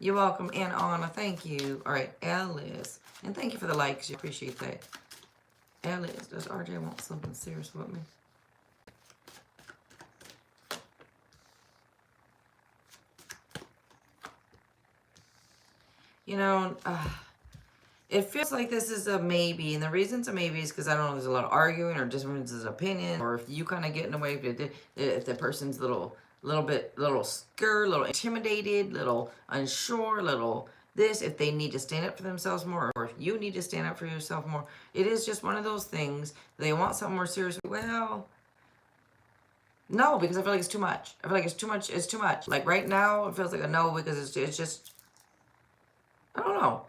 You're welcome. And Anna, thank you. All right, Alice. And thank you for the likes. You appreciate that. Alice, does RJ want something serious with me? You know, it feels like this is a maybe, and the reason it's a maybe is because I don't know, there's a lot of arguing or differences of opinion, or if you kind of get in the way, if the person's a little scared, a little intimidated, little unsure, little this, if they need to stand up for themselves more, or if you need to stand up for yourself more. It is just one of those things. They want something more serious. Well, no, because I feel like it's too much. I feel like it's too much. It's too much. Like right now, it feels like a no, because it's just, I don't know.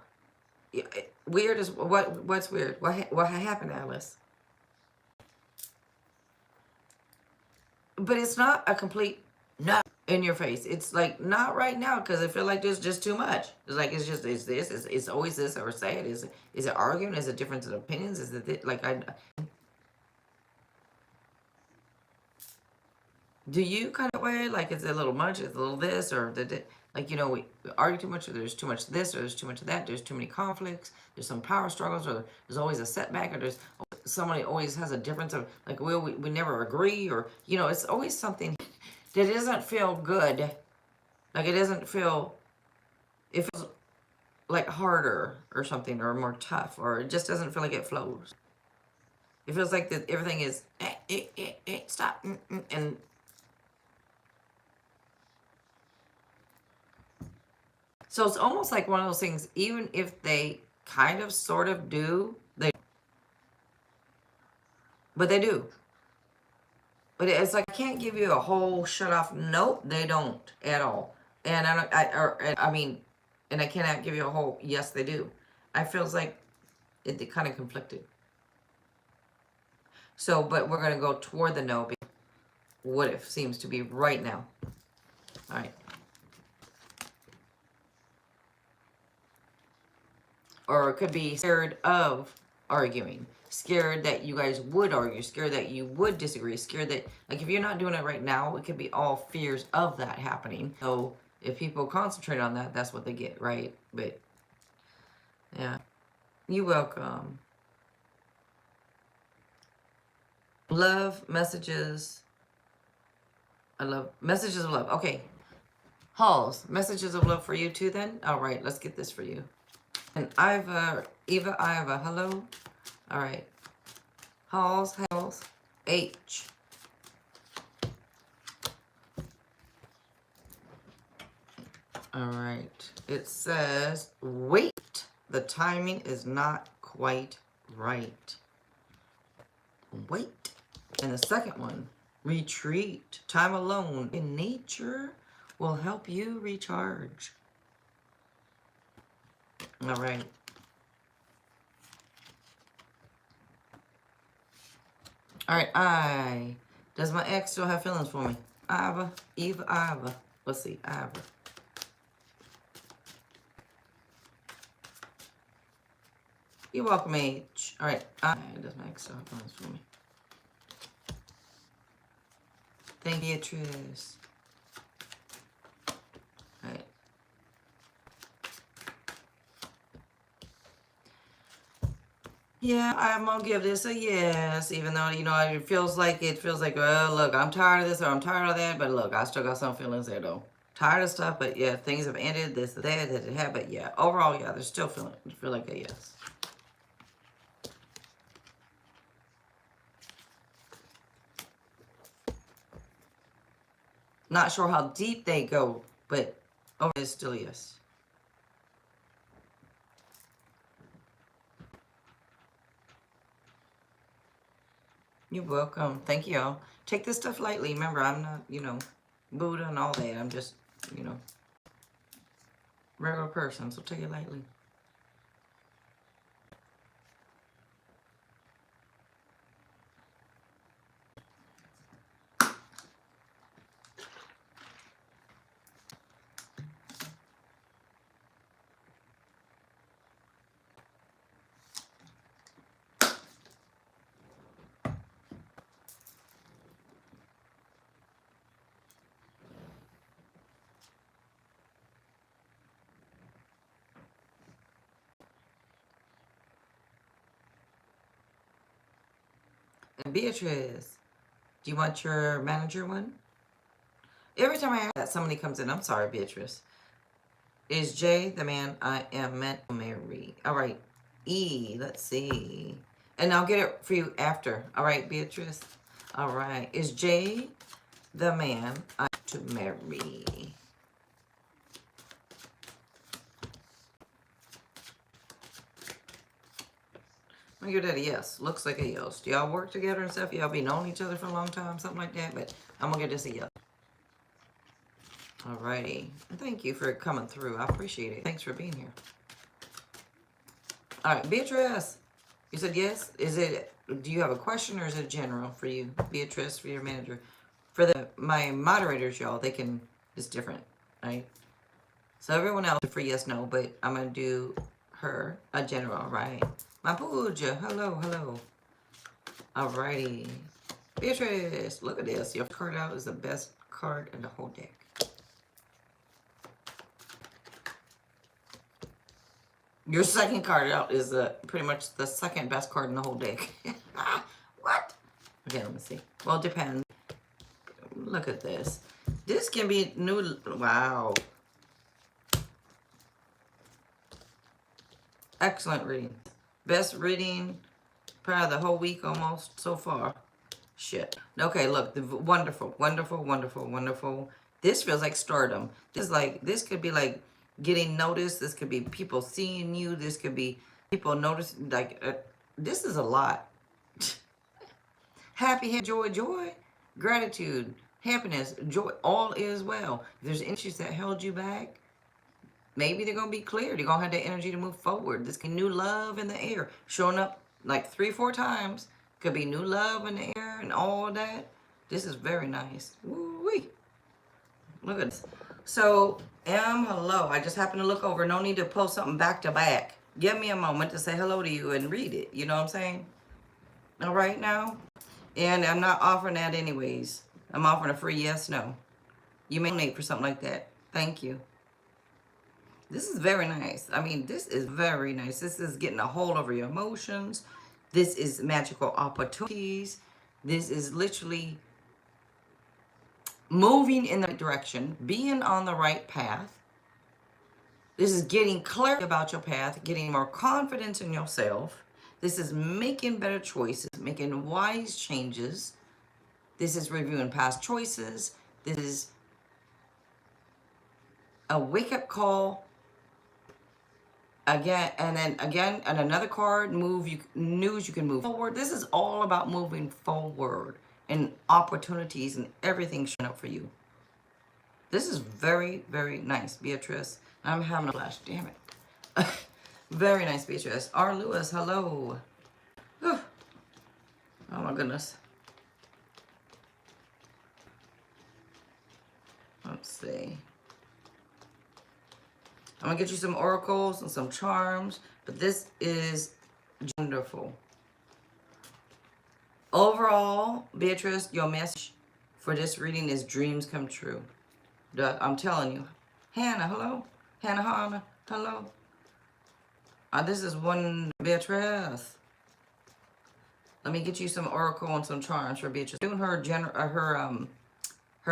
Weird is what's weird? What happened, Alice? but it's not a complete no in your face. It's like, not right now, because I feel like there's just too much. It's like, it's this, it's always this, or say it. Is it arguing? Is it difference in opinions? Is it like, do you kind of way, like, is it a little much, is it a little this, or did it, like, you know, we argue too much, or there's too much of this, or there's too much of that, there's too many conflicts, there's some power struggles, or there's always a setback, or there's somebody always has a difference of, like, we never agree, or, you know, it's always something that doesn't feel good. Like, it doesn't feel, it feels like harder or something, or more tough, or it just doesn't feel like it flows. It feels like that everything is stop, and so it's almost like one of those things, even if they kind of sort of do, but they do. But it's like, I can't give you a whole shut off. Nope, they don't at all. And I mean, and I cannot give you a whole yes, they do. I feels like it kind of conflicted. So, but we're going to go toward the no. What if seems to be right now. All right. Or it could be scared of arguing, scared that you guys would argue, scared that you would disagree, scared that, like, if you're not doing it right now, it could be all fears of that happening. So if people concentrate on that, that's what they get, right? But yeah, you're welcome. Love messages. I love messages of love. Okay, Halls, messages of love for you too then. All right, let's get this for you. And Eva, hello. All right. Halls, H. All right. It says, wait. The timing is not quite right. Wait. And the second one, retreat. Time alone in nature will help you recharge. All right. All right, does my ex still have feelings for me? Eva. Let's see, Eva. You're welcome, H. All right, does my ex still have feelings for me? Thank you, Beatrice. All right. Yeah, I'm gonna give this a yes, even though, you know, it feels like, well, look, I'm tired of this, or I'm tired of that, but look, I still got some feelings there, though. Tired of stuff, but yeah, things have ended, this, that it had, but yeah, overall, yeah, there's still feel like a yes. Not sure how deep they go, but overall, it's still yes. You're welcome. Thank you all. Take this stuff lightly. Remember, I'm not, you know, Buddha and all that. I'm just, you know, regular person, so take it lightly. And Beatrice, do you want your manager one? Every time I ask that, somebody comes in. I'm sorry, Beatrice. Is J the man I am meant to marry? All right. E, let's see. And I'll get it for you after. All right, Beatrice. All right. Is J the man I'm to marry? I'm gonna give that a yes. Looks like a yes. Do y'all work together and stuff? Y'all be knowing each other for a long time, something like that, but I'm gonna give this a yes. Alrighty. Thank you for coming through. I appreciate it. Thanks for being here. Alright, Beatrice. You said yes? Do you have a question, or is it general for you, Beatrice, for your manager? For my moderators, y'all, they can, it's different, right? So everyone else, for yes, no, but I'm going to do her, a general, right? My Pooja, hello, hello. Alrighty. Beatrice, look at this. Your card out is the best card in the whole deck. Your second card out is pretty much the second best card in the whole deck. What? Okay, let me see. Well, it depends. Look at this. This can be new. Wow. Excellent reading. Best reading probably the whole week almost so far. Shit. Okay, look. Wonderful, wonderful, wonderful, wonderful. This feels like stardom. This could be like getting noticed. This could be people seeing you. This could be people noticing. This is a lot. Happy, joy, joy, gratitude, happiness, joy, all is well. If there's issues that held you back, maybe they're going to be cleared. You're going to have that energy to move forward. This can new love in the air. Showing up like 3-4 times. Could be new love in the air and all that. This is very nice. Woo-wee. Look at this. So, hello. I just happened to look over. No need to post something back to back. Give me a moment to say hello to you and read it. You know what I'm saying? All right now. And I'm not offering that anyways. I'm offering a free yes, no. You may donate for something like that. Thank you. This is very nice. I mean, this is very nice. This is getting a hold over your emotions. This is magical opportunities. This is literally moving in the right direction, being on the right path. This is getting clarity about your path, getting more confidence in yourself. This is making better choices, making wise changes. This is reviewing past choices. This is a wake-up call. Again, and then again, and another card, news you can move forward. This is all about moving forward and opportunities and everything showing up for you. This is very, very nice, Beatrice. I'm having a flash, damn it. Very nice, Beatrice. R. Lewis, hello. Oh my goodness. Let's see. I'm going to get you some oracles and some charms, but this is wonderful. Overall, Beatrice, your message for this reading is dreams come true. I'm telling you. Hannah, hello? Hannah, hello? This is one Beatrice. Let me get you some oracle and some charms for Beatrice. Doing her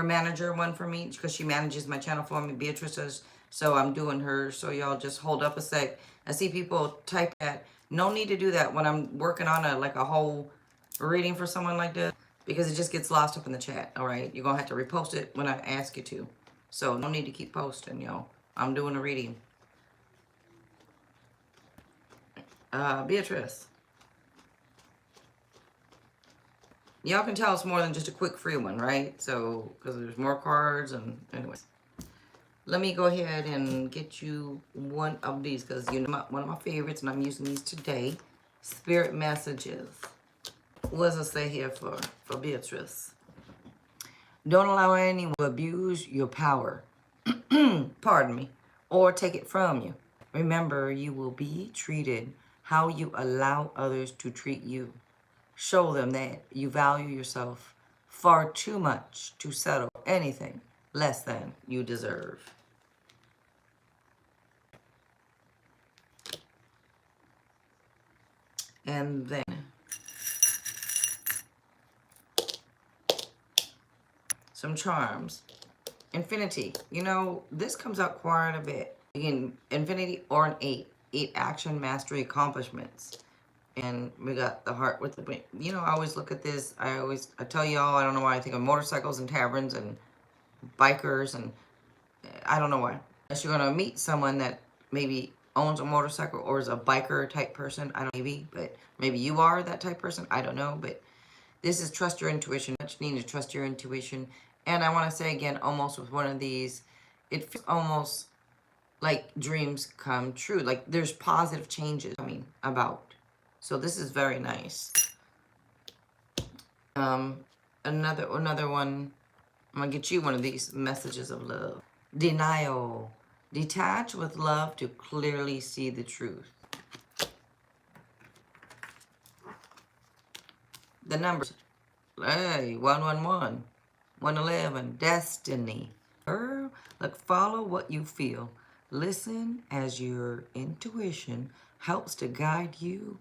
manager one for me because she manages my channel for me. Beatrice does. So I'm doing her. So y'all just hold up a sec. I see people type that. No need to do that when I'm working on a whole reading for someone like this because it just gets lost up in the chat. All right. You're going to have to repost it when I ask you to. So no need to keep posting, y'all. I'm doing a reading. Beatrice. Y'all can tell it's more than just a quick free one, right? So, because there's more cards and anyways. Let me go ahead and get you one of these because you know one of my favorites and I'm using these today. Spirit messages. What does it say here for Beatrice? Don't allow anyone to abuse your power. Pardon me. Or take it from you. Remember, you will be treated how you allow others to treat you. Show them that you value yourself far too much to settle anything less than you deserve. And then some charms. Infinity. You know, this comes out quite a bit. Again, infinity or an 8. 8 action, mastery, accomplishments. And we got the heart with the, you know, I always look at this. I tell y'all, I don't know why I think of motorcycles and taverns and bikers and I don't know why. Unless you're going to meet someone that maybe owns a motorcycle or is a biker type person. I don't know, but maybe you are that type person. I don't know, but this is trust your intuition. You need to trust your intuition. And I want to say again, almost with one of these, it feels almost like dreams come true. Like there's positive changes coming about. So this is very nice. Another one. I'm going to get you one of these messages of love. Denial. Detach with love to clearly see the truth. The numbers. Hey, 111, 111, destiny. Look, follow what you feel. Listen as your intuition helps to guide you.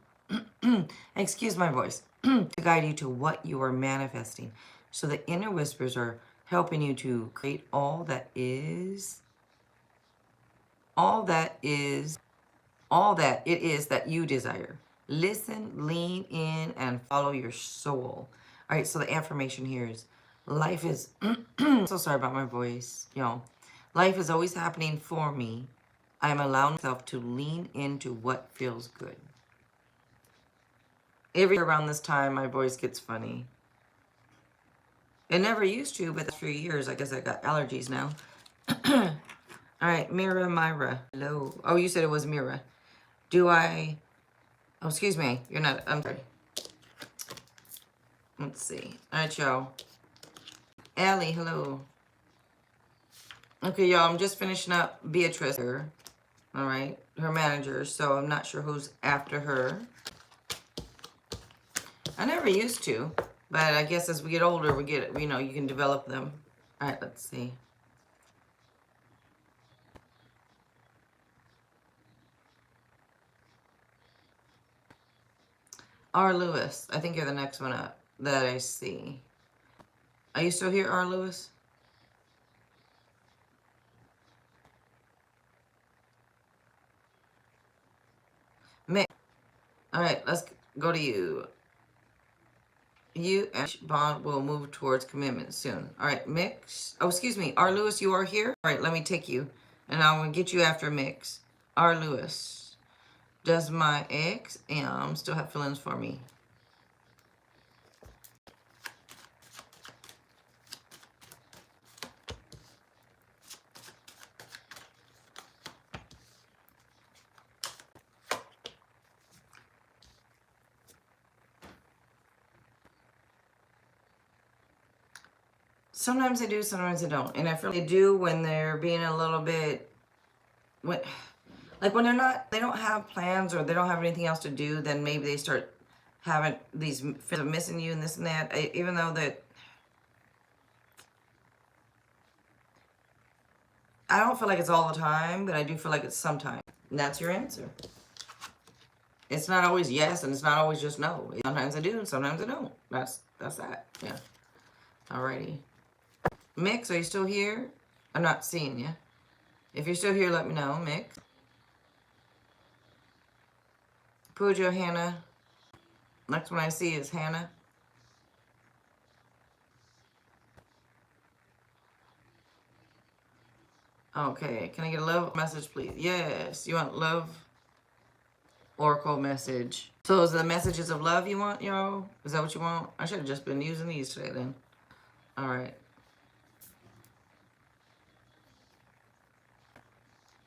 Excuse my voice. To guide you to what you are manifesting. So the inner whispers are helping you to create all that it is that you desire. Listen, lean in, and follow your soul. All right, so the affirmation here is, life is, so sorry about my voice, y'all. Life is always happening for me. I am allowing myself to lean into what feels good. Every year around this time, my voice gets funny. It never used to, but the few years, I guess I got allergies now. All right, Mira, Myra. Hello. Oh, you said it was Mira. Oh, excuse me. You're not. I'm sorry. Let's see. All right, y'all. Allie, hello. Okay, y'all. I'm just finishing up Beatrice here. All right. Her manager. So I'm not sure who's after her. I never used to. But I guess as we get older, we get, you can develop them. All right, let's see. R. Lewis. I think you're the next one up that I see. Are you still here, R. Lewis? Mick. All right, let's go to you. You and Bond will move towards commitment soon. All right, Mix. Oh, excuse me. R. Lewis, you are here? All right, let me take you. And I'm going to get you after Mix. R. Lewis. Does my ex still have feelings for me? Sometimes I do, sometimes I don't. And I feel they do when they're being a little bit... When they don't have plans or they don't have anything else to do, then maybe they start having these feelings of missing you and this and that. Even though that... I don't feel like it's all the time, but I do feel like it's sometimes. And that's your answer. It's not always yes, and it's not always just no. Sometimes I do, and sometimes I don't. That's that. Yeah. Alrighty. Mix, are you still here? I'm not seeing you. If you're still here, let me know, Mix. Pooja, Hannah. Next one I see is Hannah. Okay, can I get a love message, please? Yes, you want love oracle message. So is the messages of love you want, y'all? Is that what you want? I should have just been using these today then. All right.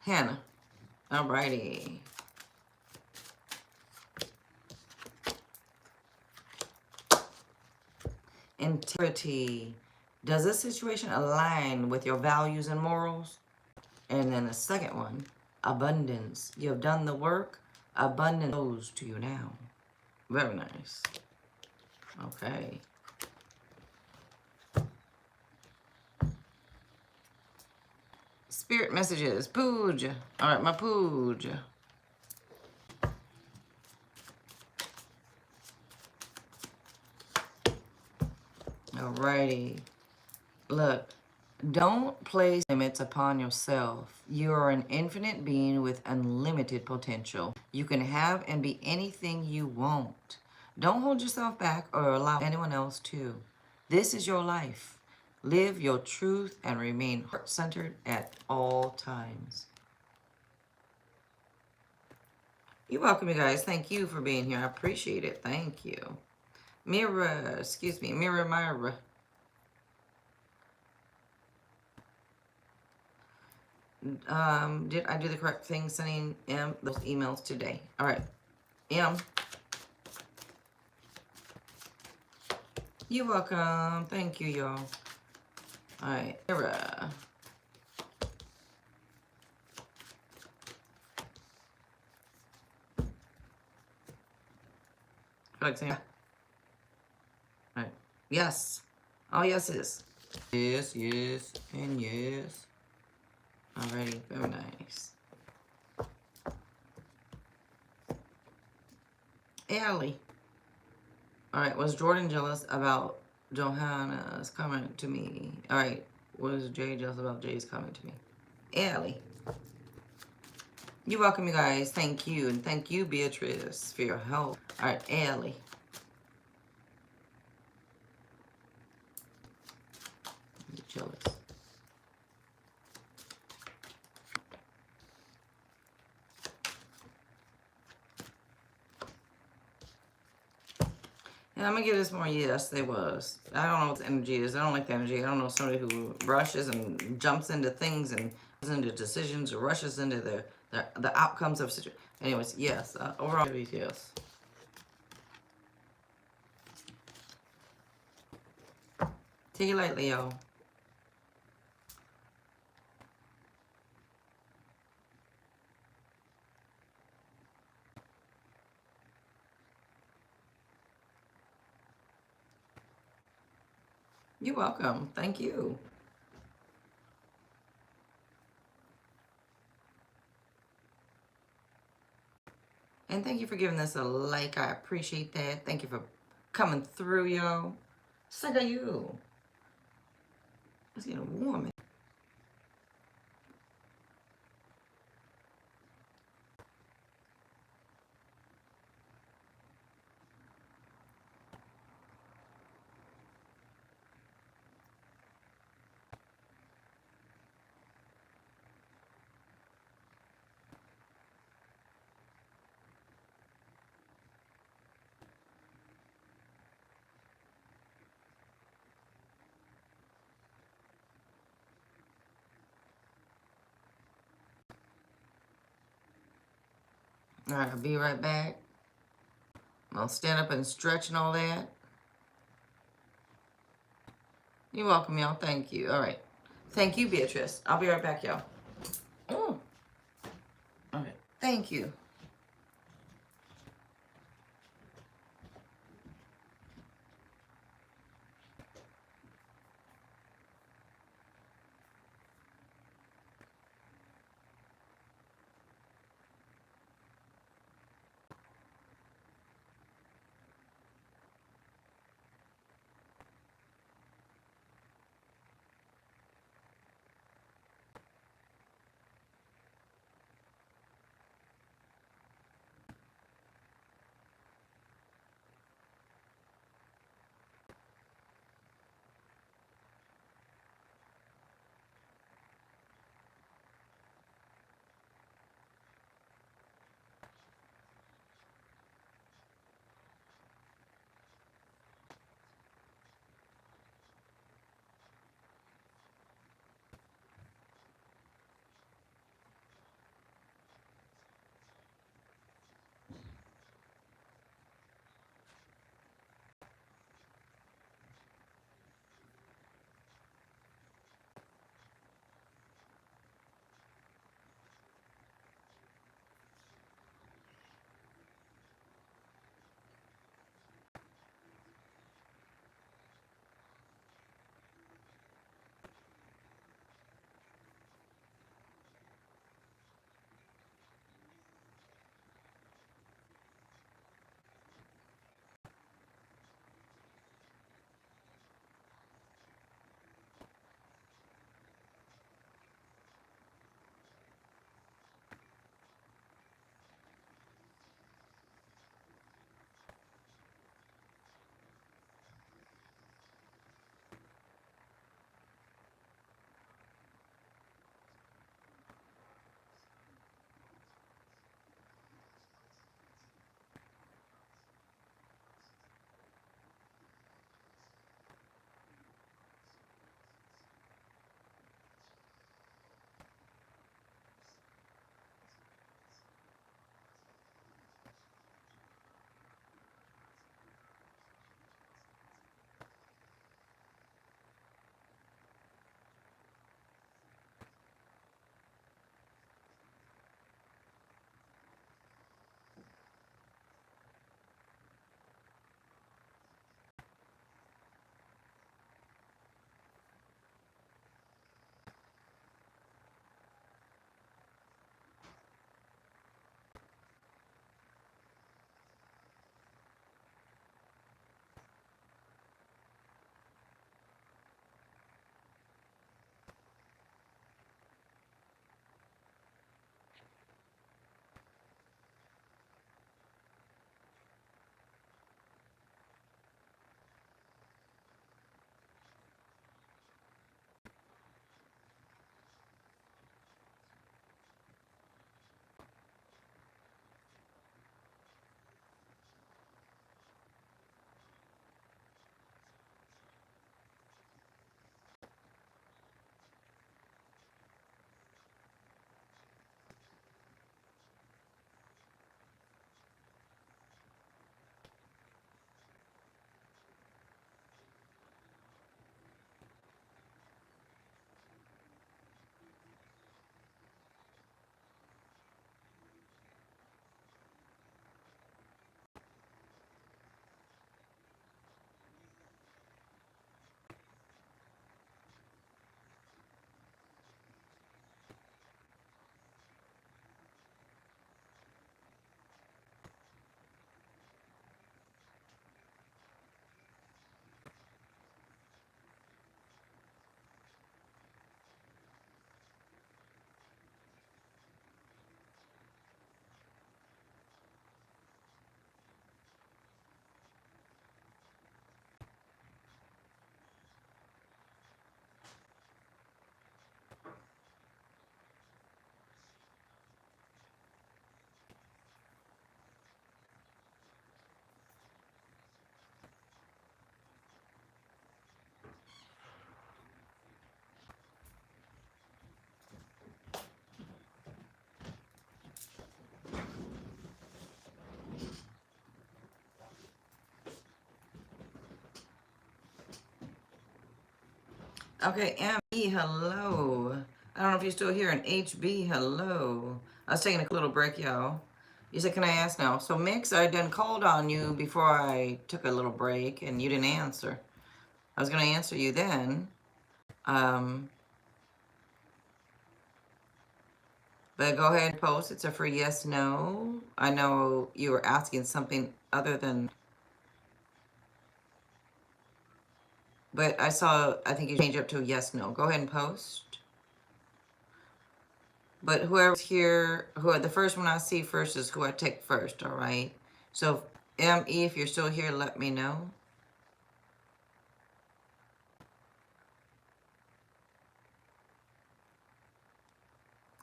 Hannah. Alrighty. Integrity. Does this situation align with your values and morals? And then the second one, abundance. You have done the work. Abundance goes to you now. Very nice. Okay. Spirit messages. Pooja. All right, my Pooja. Alrighty. Look, don't place limits upon yourself. You are an infinite being with unlimited potential. You can have and be anything you want. Don't hold yourself back or allow anyone else to. This is your life. Live your truth and remain heart-centered at all times. You're welcome, you guys. Thank you for being here. I appreciate it. Thank you. Mira, excuse me, Mira Myra. Did I do the correct thing sending M those emails today? All right. M. You're welcome. Thank you, y'all. All right, Libra. Like saying, all right. Yes. All yeses. Yes, yes, and yes. Alrighty, very nice. Allie. Alright, was Jordan jealous about Johanna's comment to me? Alright, was Jay jealous about Jay's comment to me? Allie. You're welcome, you guys. Thank you. And thank you, Beatrice, for your help. Alright, Allie. You're jealous. And I'm gonna give this more yes, they was. I don't know what the energy is. I don't like the energy. I don't know somebody who rushes and jumps into things and goes into decisions or rushes into the outcomes of situations. Anyways, yes. Overall, yes. Take it lightly, y'all. You're welcome. Thank you. And thank you for giving this a like. I appreciate that. Thank you for coming through, y'all. Sick of you. It's getting warm. All right, I'll be right back. I'll stand up and stretch and all that. You're welcome, y'all. Thank you. All right. Thank you, Beatrice. I'll be right back, y'all. Oh. All right. Thank you. Okay, ME, hello. I don't know if you're still here. And HB, hello. I was taking a little break, y'all. You said, can I ask now? So, Mix, I done called on you before I took a little break, and you didn't answer. I was going to answer you then. But go ahead and post. It's a free yes, no. I know you were asking something other than... But I saw, I think you changed up to a yes, no. Go ahead and post. But whoever's here, the first one I see first is who I take first, all right? So, ME, if you're still here, let me know.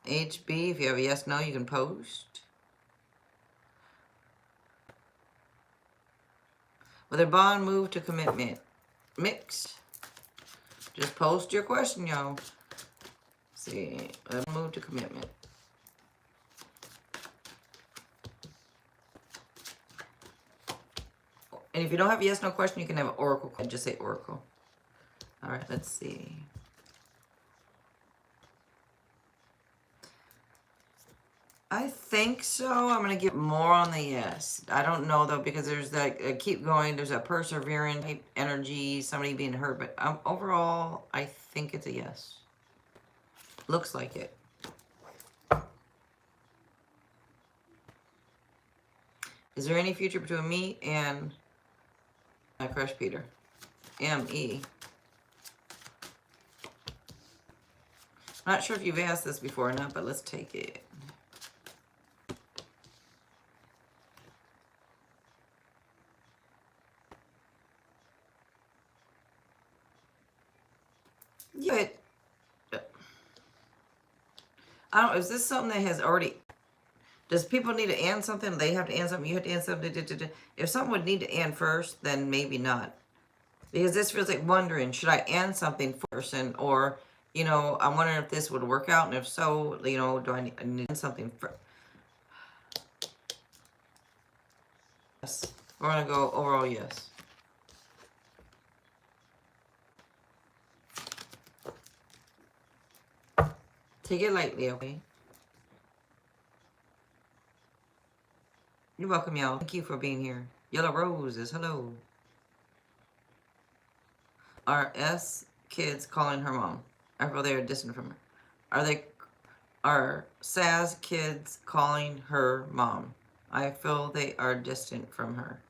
HB, if you have a yes, no, you can post. Will their bond move to commitment? Mix. Just post your question, y'all. See, let's move to commitment. And if you don't have a yes, no question, you can have an oracle. Just say oracle. All right, let's see. I think so. I'm going to give more on the yes. I don't know, though, because there's that keep going. There's a perseverance type energy, somebody being hurt. But overall, I think it's a yes. Looks like it. Is there any future between me and my crush, Peter? M.E. Not sure if you've asked this before or not, but let's take it. Yeah, I don't. Is this something that has already? Does people need to end something? They have to end something. You have to end something. If something would need to end first, then maybe not. Because this feels like wondering, should I end something first? Or, you know, I'm wondering if this would work out. And if so, you know, do I need to end something first? Yes. We're going to go overall yes. Take it lightly, okay? You're welcome, y'all. Thank you for being here. Yellow Roses, hello. Are S kids calling her mom? I feel they are distant from her. Are Saz kids calling her mom? I feel they are distant from her.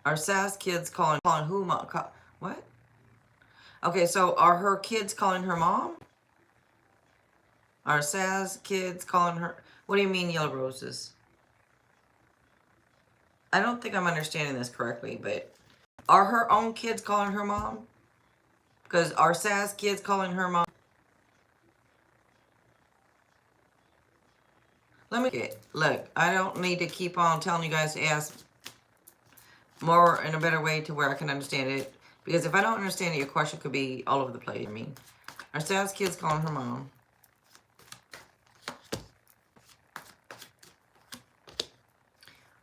Are Saz kids calling who mom? What? Okay, so are her kids calling her mom? Are Saz kids calling her? What do you mean, Yellow Roses? I don't think I'm understanding this correctly, but are her own kids calling her mom? Because are Saz kids calling her mom? Let me get, look, I don't need to keep on telling you guys to ask more in a better way to where I can understand it. Because if I don't understand it, your question could be all over the place. I mean, are Saz kids calling her mom?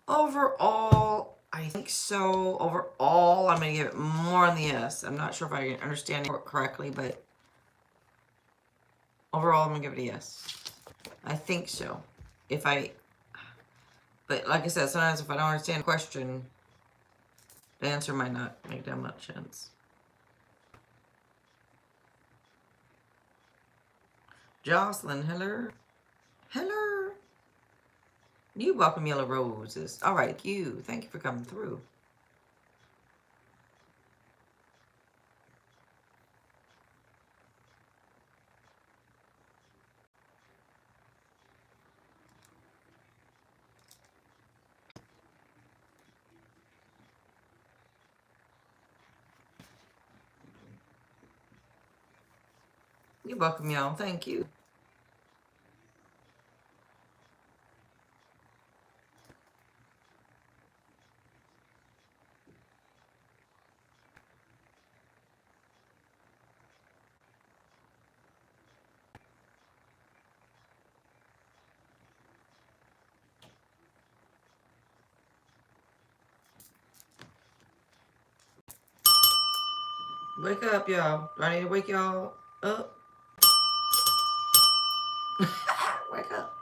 Overall, I think so. Overall, I'm going to give it more on the yes. I'm not sure if I understand it correctly, but overall, I'm going to give it a yes. I think so. But like I said, sometimes if I don't understand the question, the answer might not make that much sense. Jocelyn, hello. Hello. You welcome, Yellow Roses. All right, you. Thank you for coming through. You're welcome, y'all. Thank you. Wake up, y'all. Do I need to wake y'all up? Wake up.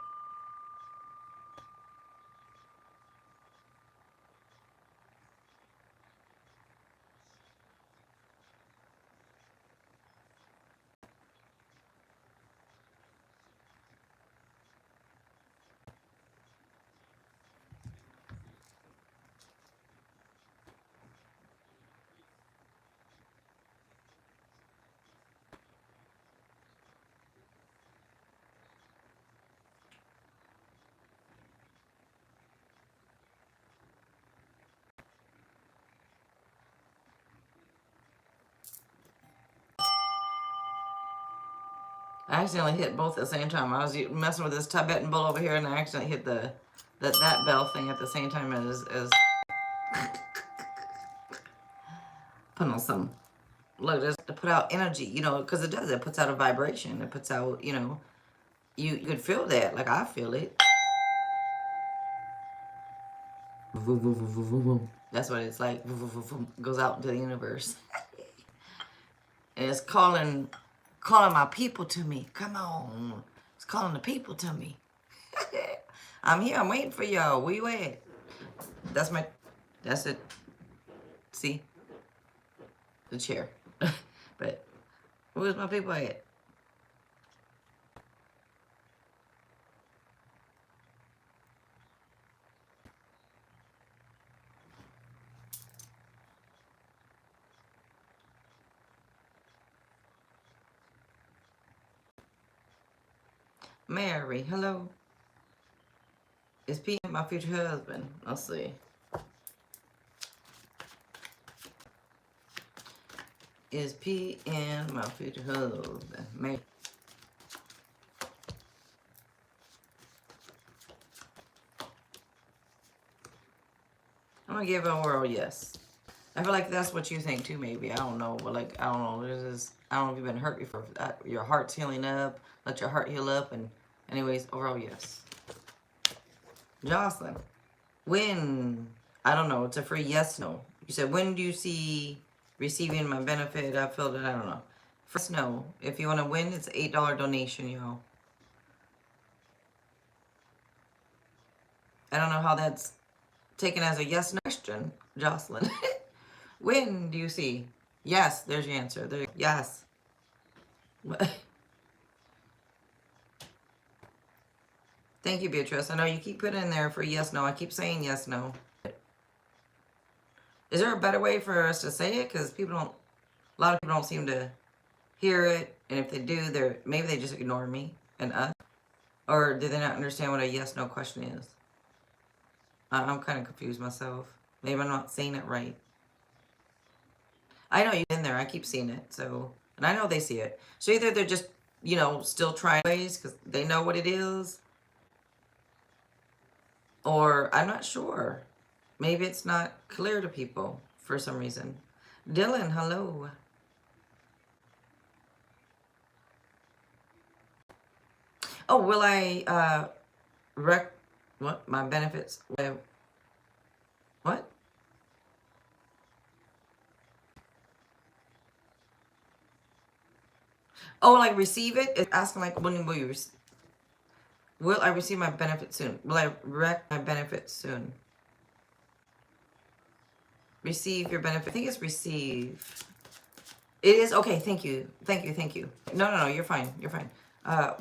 I accidentally hit both at the same time. I was messing with this Tibetan bull over here, and I accidentally hit that bell thing at the same time as putting on some. Look, just to put out energy, you know, because it does. It puts out a vibration. It puts out, you know, you could feel that. Like I feel it. That's what it's like. Goes out into the universe, and it's calling my people to me. Come on, it's calling the people to me. I'm here. I'm waiting for y'all. Where you at? That's it. See, the chair. But where's my people at? Mary, hello. Is P my future husband? Let's see. Is P and my future husband? Mary. I'm gonna give it a whirl, yes. I feel like that's what you think too, maybe. I don't know, but like, I don't know. I don't know if you've been hurt before. Your heart's healing up. Let your heart heal up. And anyways, overall, yes. Jocelyn, when? I don't know. It's a free yes, no. You said, when do you see receiving my benefit? I feel that, I don't know. First, no. If you want to win, it's an $8 donation, y'all. I don't know how that's taken as a yes no question, Jocelyn. When do you see? Yes, there's your answer. There, yes. Thank you, Beatrice. I know you keep putting in there for yes, no. I keep saying yes, no. Is there a better way for us to say it? Because a lot of people don't seem to hear it. And if they do, maybe they just ignore me and us. Or do they not understand what a yes, no question is? I'm kind of confused myself. Maybe I'm not saying it right. I know you're in there. I keep seeing it. So, and I know they see it. So either they're just, you know, still trying ways because they know what it is. Or I'm not sure. Maybe it's not clear to people for some reason. Dylan, hello. Oh, will I what? My benefits? What? Oh, like receive it? It's asking like, when will you receive? Will I receive my benefit soon? Will I wreck my benefit soon? Receive your benefit. I think it's receive. It is? Okay, thank you. Thank you, thank you. No, you're fine. You're fine.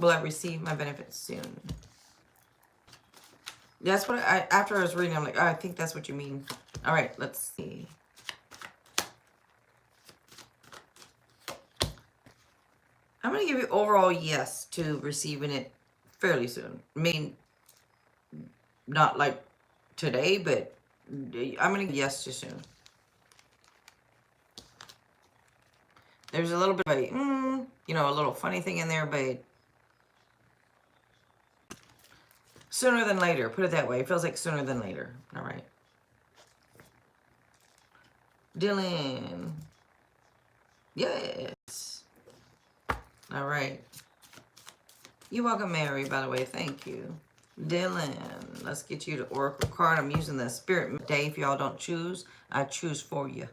Will I receive my benefits soon? That's what after I was reading, I'm like, oh, I think that's what you mean. All right, let's see. I'm going to give you overall yes to receiving it fairly soon. I mean, not like today, but I'm going to give yes to soon. There's a little bit of a, you know, a little funny thing in there, but sooner than later. Put it that way. It feels like sooner than later. All right. Dylan. Yes. All right. You're welcome, Mary, by the way. Thank you. Dylan, let's get you the Oracle card. I'm using the Spirit day. If y'all don't choose, I choose for you.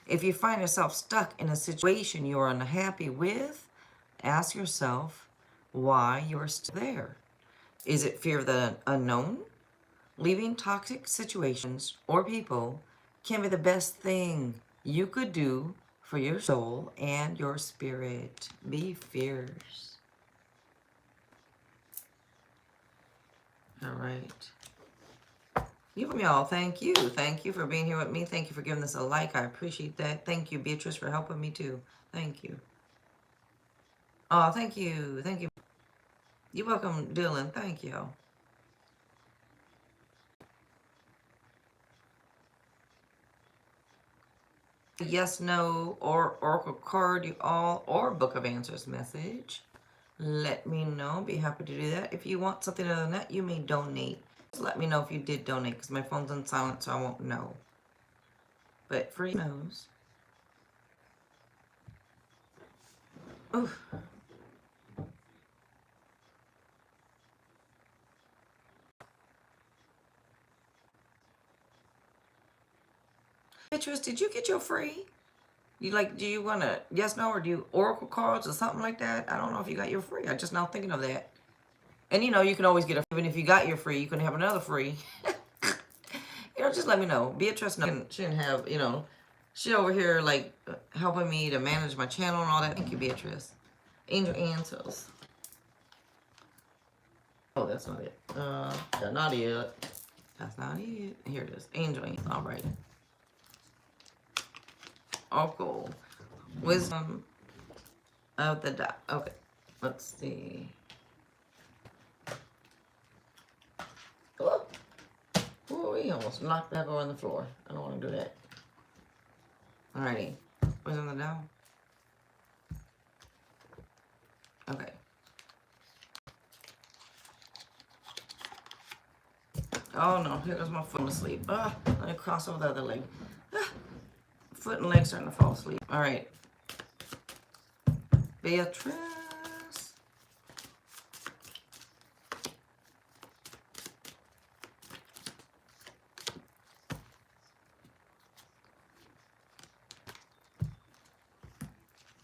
If you find yourself stuck in a situation you're unhappy with, ask yourself why you're still there. Is it fear of the unknown? Leaving toxic situations or people can be the best thing you could do for your soul and your spirit. Be fierce. All right. Y'all, thank you. Thank you for being here with me. Thank you for giving this a like. I appreciate that. Thank you, Beatrice, for helping me too. Thank you. Oh, thank you. Thank you. You're welcome, Dylan. Thank you. Yes, no, or oracle card, you all, or book of answers message. Let me know. Be happy to do that. If you want something other than that, you may donate. Just let me know if you did donate, because my phone's on silent, so I won't know. But free knows. Oof. Beatrice, did you get your free? You like, do you want to, yes, no, or do you oracle cards or something like that? I don't know if you got your free. I just now thinking of that. And you know, you can always get a, even if you got your free, you can have another free. You know, just let me know. Beatrice shouldn't have, you know, she over here like helping me to manage my channel and all that. Thank you, Beatrice. Angel answers. Oh, that's not it. That's not it. That's not it. Here it is. Angel answers. All right. Oracle. Wisdom of the dot. Okay. Let's see. Oh, we almost knocked that on the floor. I don't want to do that. Alrighty. Wisdom of the dot. Okay. Oh no, here goes my foot asleep. Let me cross over the other leg. Foot and leg starting to fall asleep. Alright. Beatrice.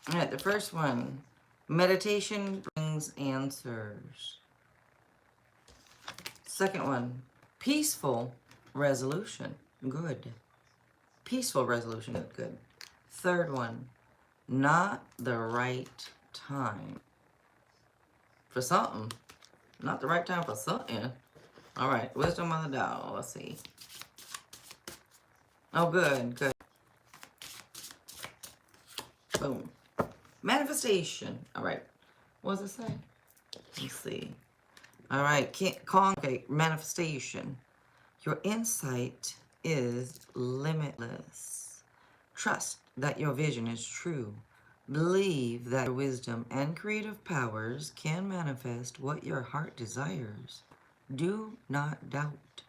Alright, the first one. Meditation brings answers. Second one. Peaceful resolution. Good. Peaceful resolution. Good. Third one. Not the right time. For something. Not the right time for something. Alright. Wisdom of the Tao. Let's see. Oh, good. Good. Boom. Manifestation. Alright. What does it say? Let's see. Alright. Okay. Manifestation. Your insight is limitless. Trust that your vision is true. Believe that your wisdom and creative powers can manifest what your heart desires. Do not doubt.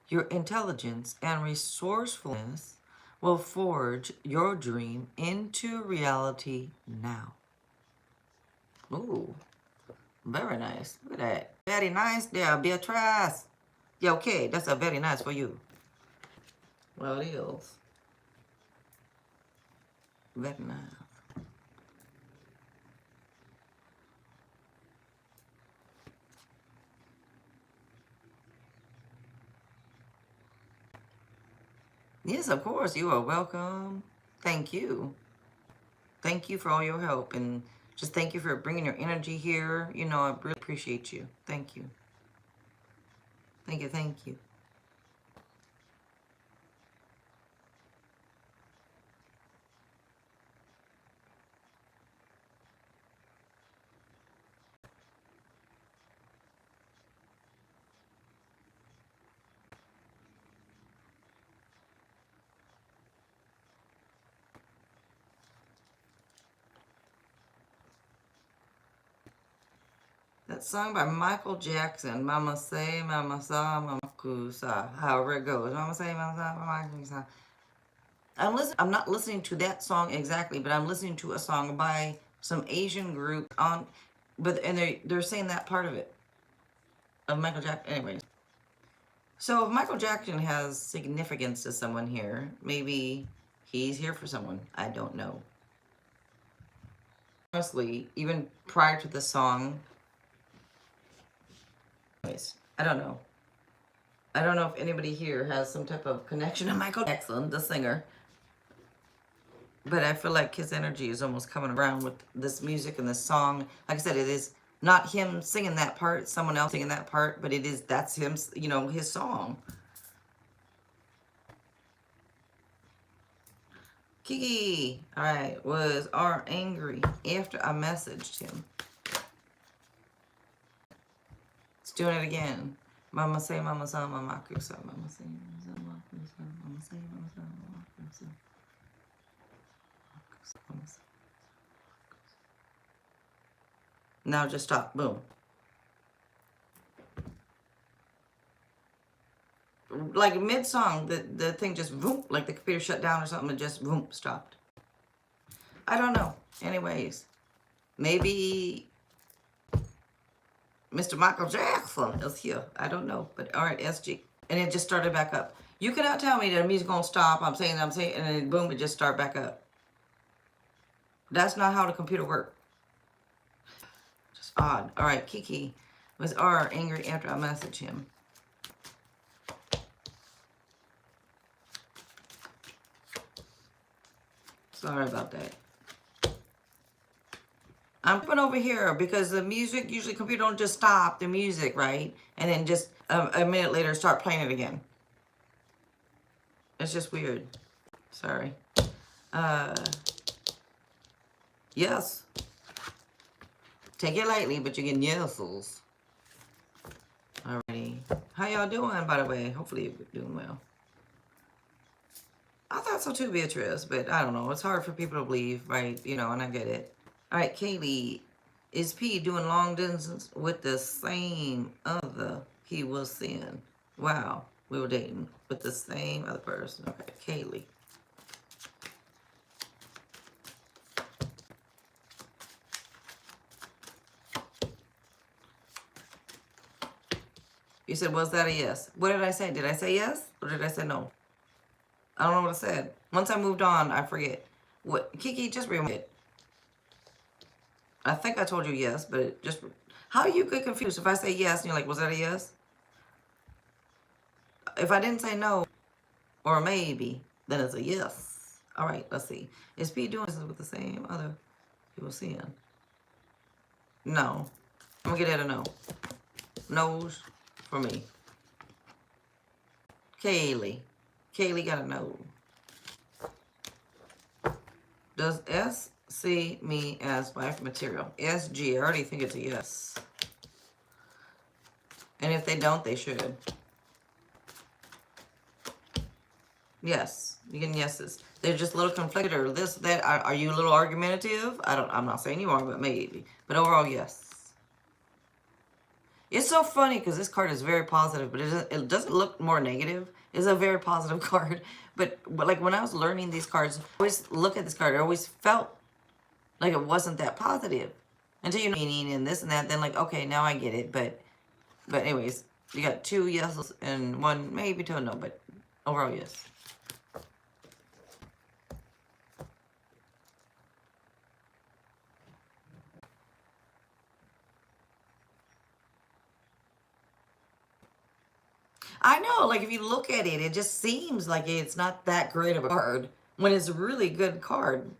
Your intelligence and resourcefulness will forge your dream into reality now. Ooh, very nice. Look at that. Very nice there, Beatrice. Yeah, okay, that's a very nice for you. Well, it is. Very nice. Yes, of course, you are welcome. Thank you. Thank you for all your help, and just thank you for bringing your energy here. You know, I really appreciate you. Thank you. Thank you, thank you. That song by Michael Jackson, Mama Say, Mama Sa, Mama Kusa, however it goes. Mama Say, Mama Sa, Mama Kusa. I'm not listening to that song exactly, but I'm listening to a song by some Asian group on, and they're saying that part of it, of Michael Jackson. Anyways, so if Michael Jackson has significance to someone here, maybe He's here for someone. I don't know. Honestly, even prior to the song, anyways, I don't know. I don't know if anybody here has some type of connection to Michael Jackson, the singer. But I feel like his energy is almost coming around with this music and this song. Like I said, it is not him singing that part, it's someone else singing that part, but it is, that's him, you know, his song. Kiki, alright, was angry after I messaged him. It's doing it again. Mama say, mama say, mama say, mama say, mama say, mama say, mama say, mama say. Now just stop. Boom. Like mid-song, the thing just boom, like the computer shut down or something and just boom, stopped. I don't know. Anyways, maybe Mr. Michael Jackson is here. I don't know. But all right, SG. And it just started back up. You cannot tell me that the music gonna stop. I'm saying, and then boom, it just start back up. That's not how the computer works. Just odd. All right, Kiki was angry after I messaged him. Sorry about that. I'm putting over here because the music, usually computer don't just stop the music, right? And then just a minute later start playing it again. It's just weird. Sorry. Yes. Take it lightly, but you're getting yeses. Alrighty. How y'all doing, by the way? Hopefully you're doing well. I thought so too, Beatrice, but I don't know. It's hard for people to believe, right? You know, and I get it. All right, Kaylee. Is P doing long distance with the same other he was seeing? Wow. We were dating with the same other person. Okay, Kaylee. You said, was that a yes? What did I say? Did I say yes? Or did I say no? I don't know what I said. Once I moved on, I forget. What? Kiki, just read it. I think I told you yes, but it just... How you get confused? If I say yes, and you're like, was that a yes? If I didn't say no, or maybe, then it's a yes. All right, let's see. Is P doing this with the same other people seeing? No. I'm going to get at a no. No's for me. Kaylee. Kaylee got a no. Does S see me as wife material? SG, I already think it's a yes. And if they don't, they should. Yes, you getting yeses. They're just a little conflicted or this, that. Are you a little argumentative? I'm not saying you are, but maybe. But overall, yes. It's so funny because this card is very positive, but it doesn't look more negative. It's a very positive card. But like when I was learning these cards, I always look at this card. I always felt like it wasn't that positive. Until you know meaning and this and that, then like, okay, now I get it. But anyways, you got 2 yeses and 1 maybe to a no, but overall, yes. I know, like if you look at it, it just seems like it's not that great of a card when it's a really good card.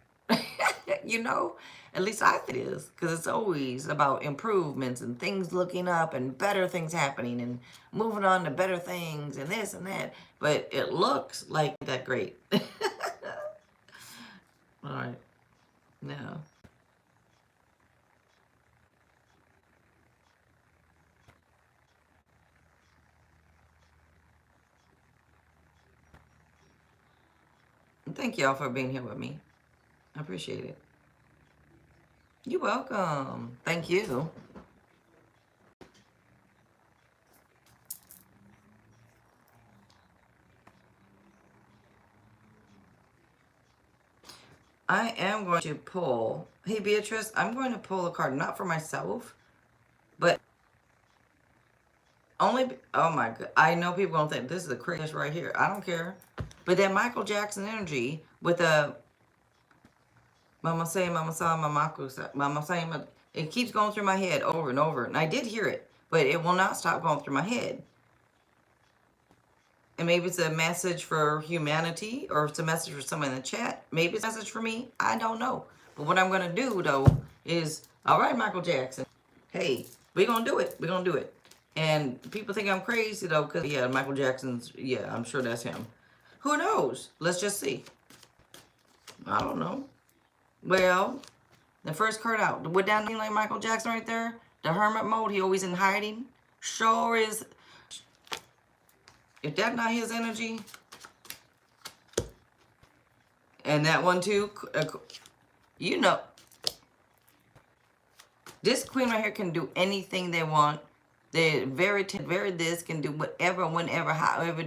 You know, at least I think it is, because it's always about improvements and things looking up and better things happening and moving on to better things and this and that. But it looks like that great. All right, now. Thank y'all for being here with me. I appreciate it. You're welcome. Thank you. I am going to pull. Hey, Beatrice, I'm going to pull a card, not for myself, but only. Oh my God. I know people don't think this is the craziest right here. I don't care. But that Michael Jackson energy with a mama say, mama saw, mama say, it keeps going through my head over and over. And I did hear it, but it will not stop going through my head. And maybe it's a message for humanity, or it's a message for someone in the chat. Maybe it's a message for me. I don't know. But what I'm going to do, though, is, all right, Michael Jackson, hey, we're going to do it. We're going to do it. And people think I'm crazy, though, because, yeah, Michael Jackson's, yeah, I'm sure that's him. Who knows? Let's just see. I don't know. Well, the first card out. What down like Michael Jackson right there? The hermit mode. He always in hiding. Sure is. If that's not his energy. And that one too. You know. This queen right here can do anything they want. They're very this, can do whatever, whenever, however.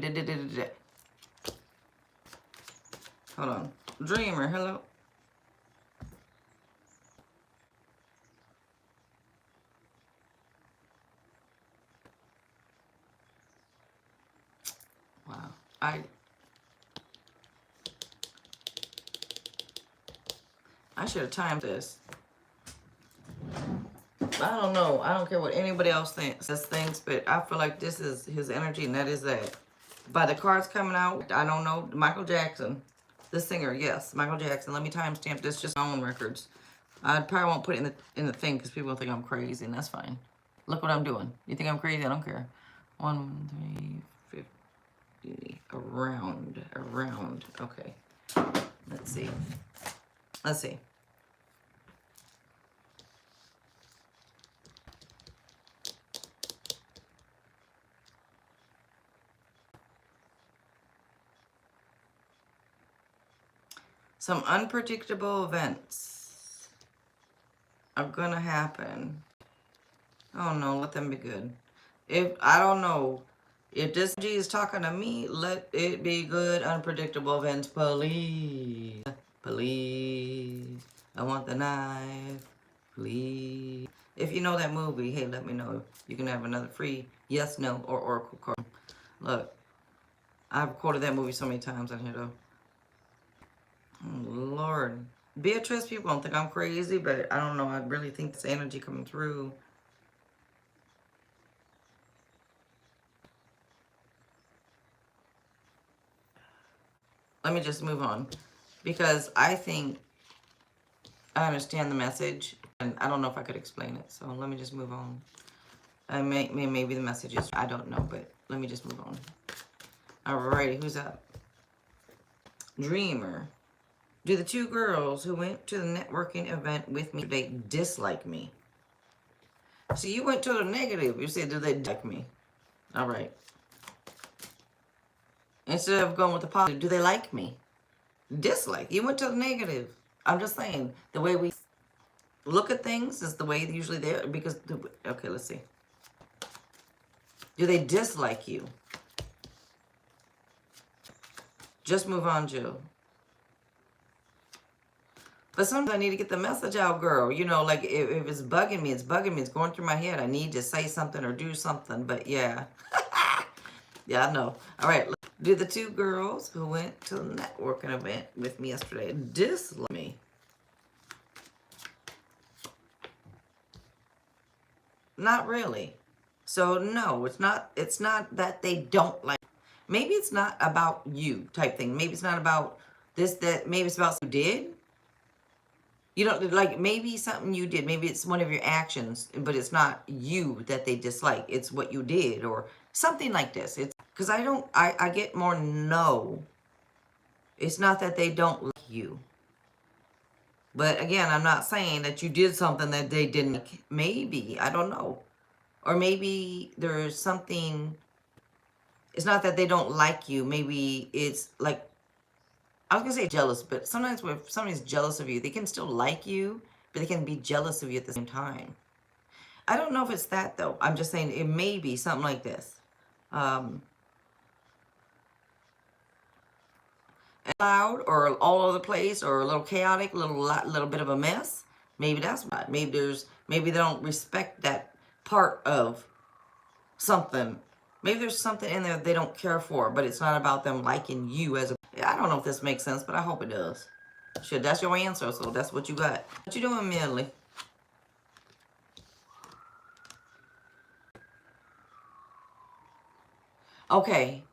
Hold on. Dreamer, hello. Wow. I should have timed this. I don't know. I don't care what anybody else thinks, but I feel like this is his energy, and that is that. By the cards coming out, I don't know. Michael Jackson, the singer, yes, Michael Jackson. Let me timestamp this, just my own records. I probably won't put it in the thing because people think I'm crazy, and that's fine. Look what I'm doing. You think I'm crazy? I don't care. 1, 3, 50, around. Okay. Let's see. Some unpredictable events are gonna happen. Oh no, let them be good. I don't know. If this G is talking to me, let it be good. Unpredictable events, please. Please. I want the knife. Please. If you know that movie, hey, let me know. You can have another free yes, no, or oracle card. Look, I've quoted that movie so many times on here, though. Oh, Lord. Beatrice, people don't think I'm crazy, but I don't know. I really think this energy coming through. Let me just move on. Because I think I understand the message, and I don't know if I could explain it. So let me just move on. Maybe the message is, I don't know, but let me just move on. Alrighty, who's up? Dreamer. Do the 2 girls who went to the networking event with me today dislike me? So you went to the negative. You said, do they dislike me? All right. Instead of going with the positive, do they like me? Dislike. You went to the negative. I'm just saying, the way we look at things is the way usually they're, because, okay, let's see. Do they dislike you? Just move on, Jill. But sometimes I need to get the message out, girl. You know, like if it's bugging me, it's bugging me. It's going through my head. I need to say something or do something. But yeah. Yeah, I know. All right. Do the 2 girls who went to the networking event with me yesterday dislike me? Not really. So no, it's not that they don't like. Maybe it's not about you type thing. Maybe it's not about this, that. Maybe it's about something you did. You don't, like, maybe something you did. Maybe it's one of your actions, but it's not you that they dislike. It's what you did or something like this. It's because I get more no. It's not that they don't like you. But again, I'm not saying that you did something that they didn't like. Maybe, I don't know. Or maybe there's something, it's not that they don't like you. Maybe it's like, I was going to say jealous, but sometimes when somebody's jealous of you, they can still like you, but they can be jealous of you at the same time. I don't know if it's that, though. I'm just saying it may be something like this. Loud or all over the place or a little chaotic, little bit of a mess. Maybe that's why. Maybe they don't respect that part of something. Maybe there's something in there they don't care for, but it's not about them liking you as a, I don't know if this makes sense, but I hope it does. Shit, that's your answer, so that's what you got. What you doing, Millie? Okay.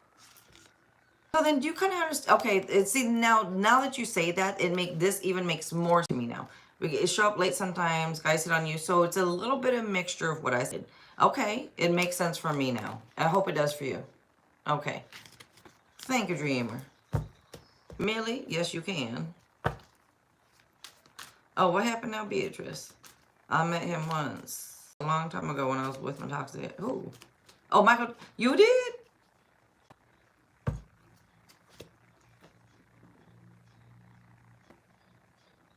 So then do you kind of understand? Okay, see, now that you say that, this even makes more to me now. It show up late sometimes, guys hit on you, so it's a little bit of mixture of what I said. Okay, it makes sense for me now. I hope it does for you. Okay. Thank you, Dreamer. Millie, yes, you can. Oh, what happened now, Beatrice? I met him once, a long time ago when I was with my toxic. Who? Oh, Michael, you did?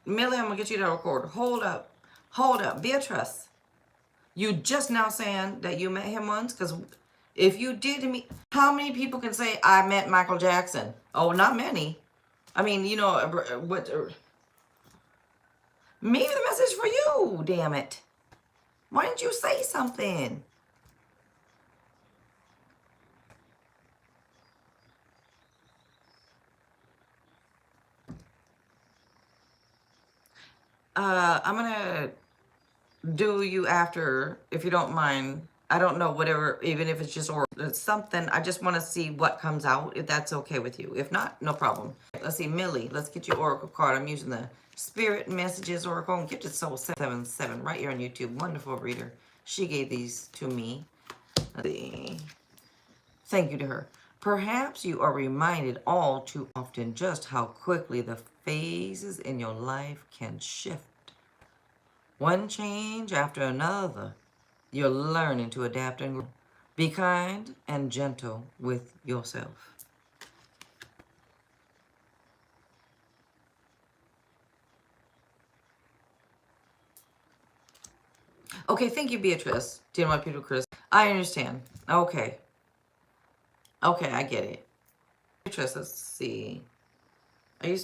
Millie, I'm gonna get you to record. Hold up. Hold up. Beatrice, you just now saying that you met him once? Because if you did meet, how many people can say, I met Michael Jackson? Oh, not many. I mean, you know, what? Maybe the message for you, damn it. Why didn't you say something? I'm gonna do you after, if you don't mind. I don't know, whatever, even if it's just or it's something. I just want to see what comes out, if that's okay with you. If not, no problem. Let's see, Millie, let's get your oracle card. I'm using the Spirit Messages Oracle and Gifted Soul 777 right here on YouTube. Wonderful reader. She gave these to me. Let's see. Thank you to her. Perhaps you are reminded all too often just how quickly the phases in your life can shift. One change after another, you're learning to adapt and grow. Be kind and gentle with yourself. Okay, thank you, Beatrice. Didn't want people, Chris. I understand. Okay. Okay, I get it. Beatrice, let's see. Are you...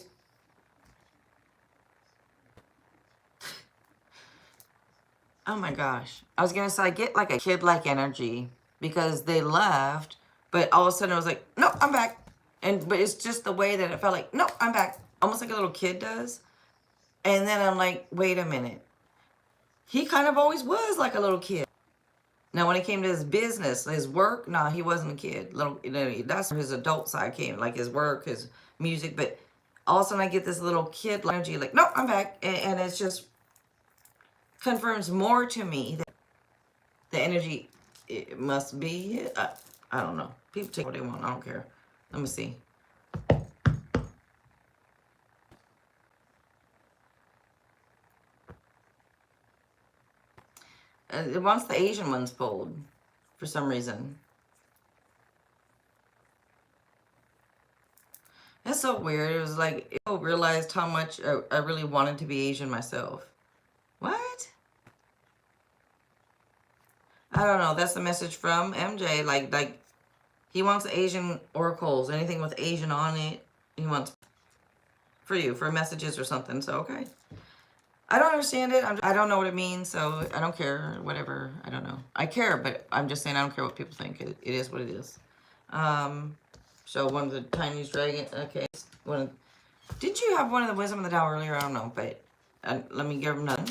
Oh my gosh. I was going to say, I get like a kid-like energy because they left, but all of a sudden I was like, no, I'm back. But it's just the way that it felt like, no, I'm back. Almost like a little kid does. And then I'm like, wait a minute. He kind of always was like a little kid. Now, when it came to his business, his work, no, he wasn't a kid. Little, you know, that's where his adult side came, like his work, his music. But all of a sudden I get this little kid energy, like, no, I'm back. And it's just confirms more to me that the energy, it must be, I don't know. People take what they want. I don't care. Let me see. It wants the Asian ones pulled for some reason. That's so weird. It was like, I realized how much I really wanted to be Asian myself. What? I don't know. That's the message from MJ. Like he wants Asian oracles, anything with Asian on it. He wants for you, for messages or something. So, okay. I don't understand it. I don't know what it means, so I don't care. Whatever. I don't know. I care, but I'm just saying I don't care what people think. It is what it is. So one of the Chinese dragon. Okay. Did you have one of the Wisdom of the Tao earlier? I don't know, but let me give them none.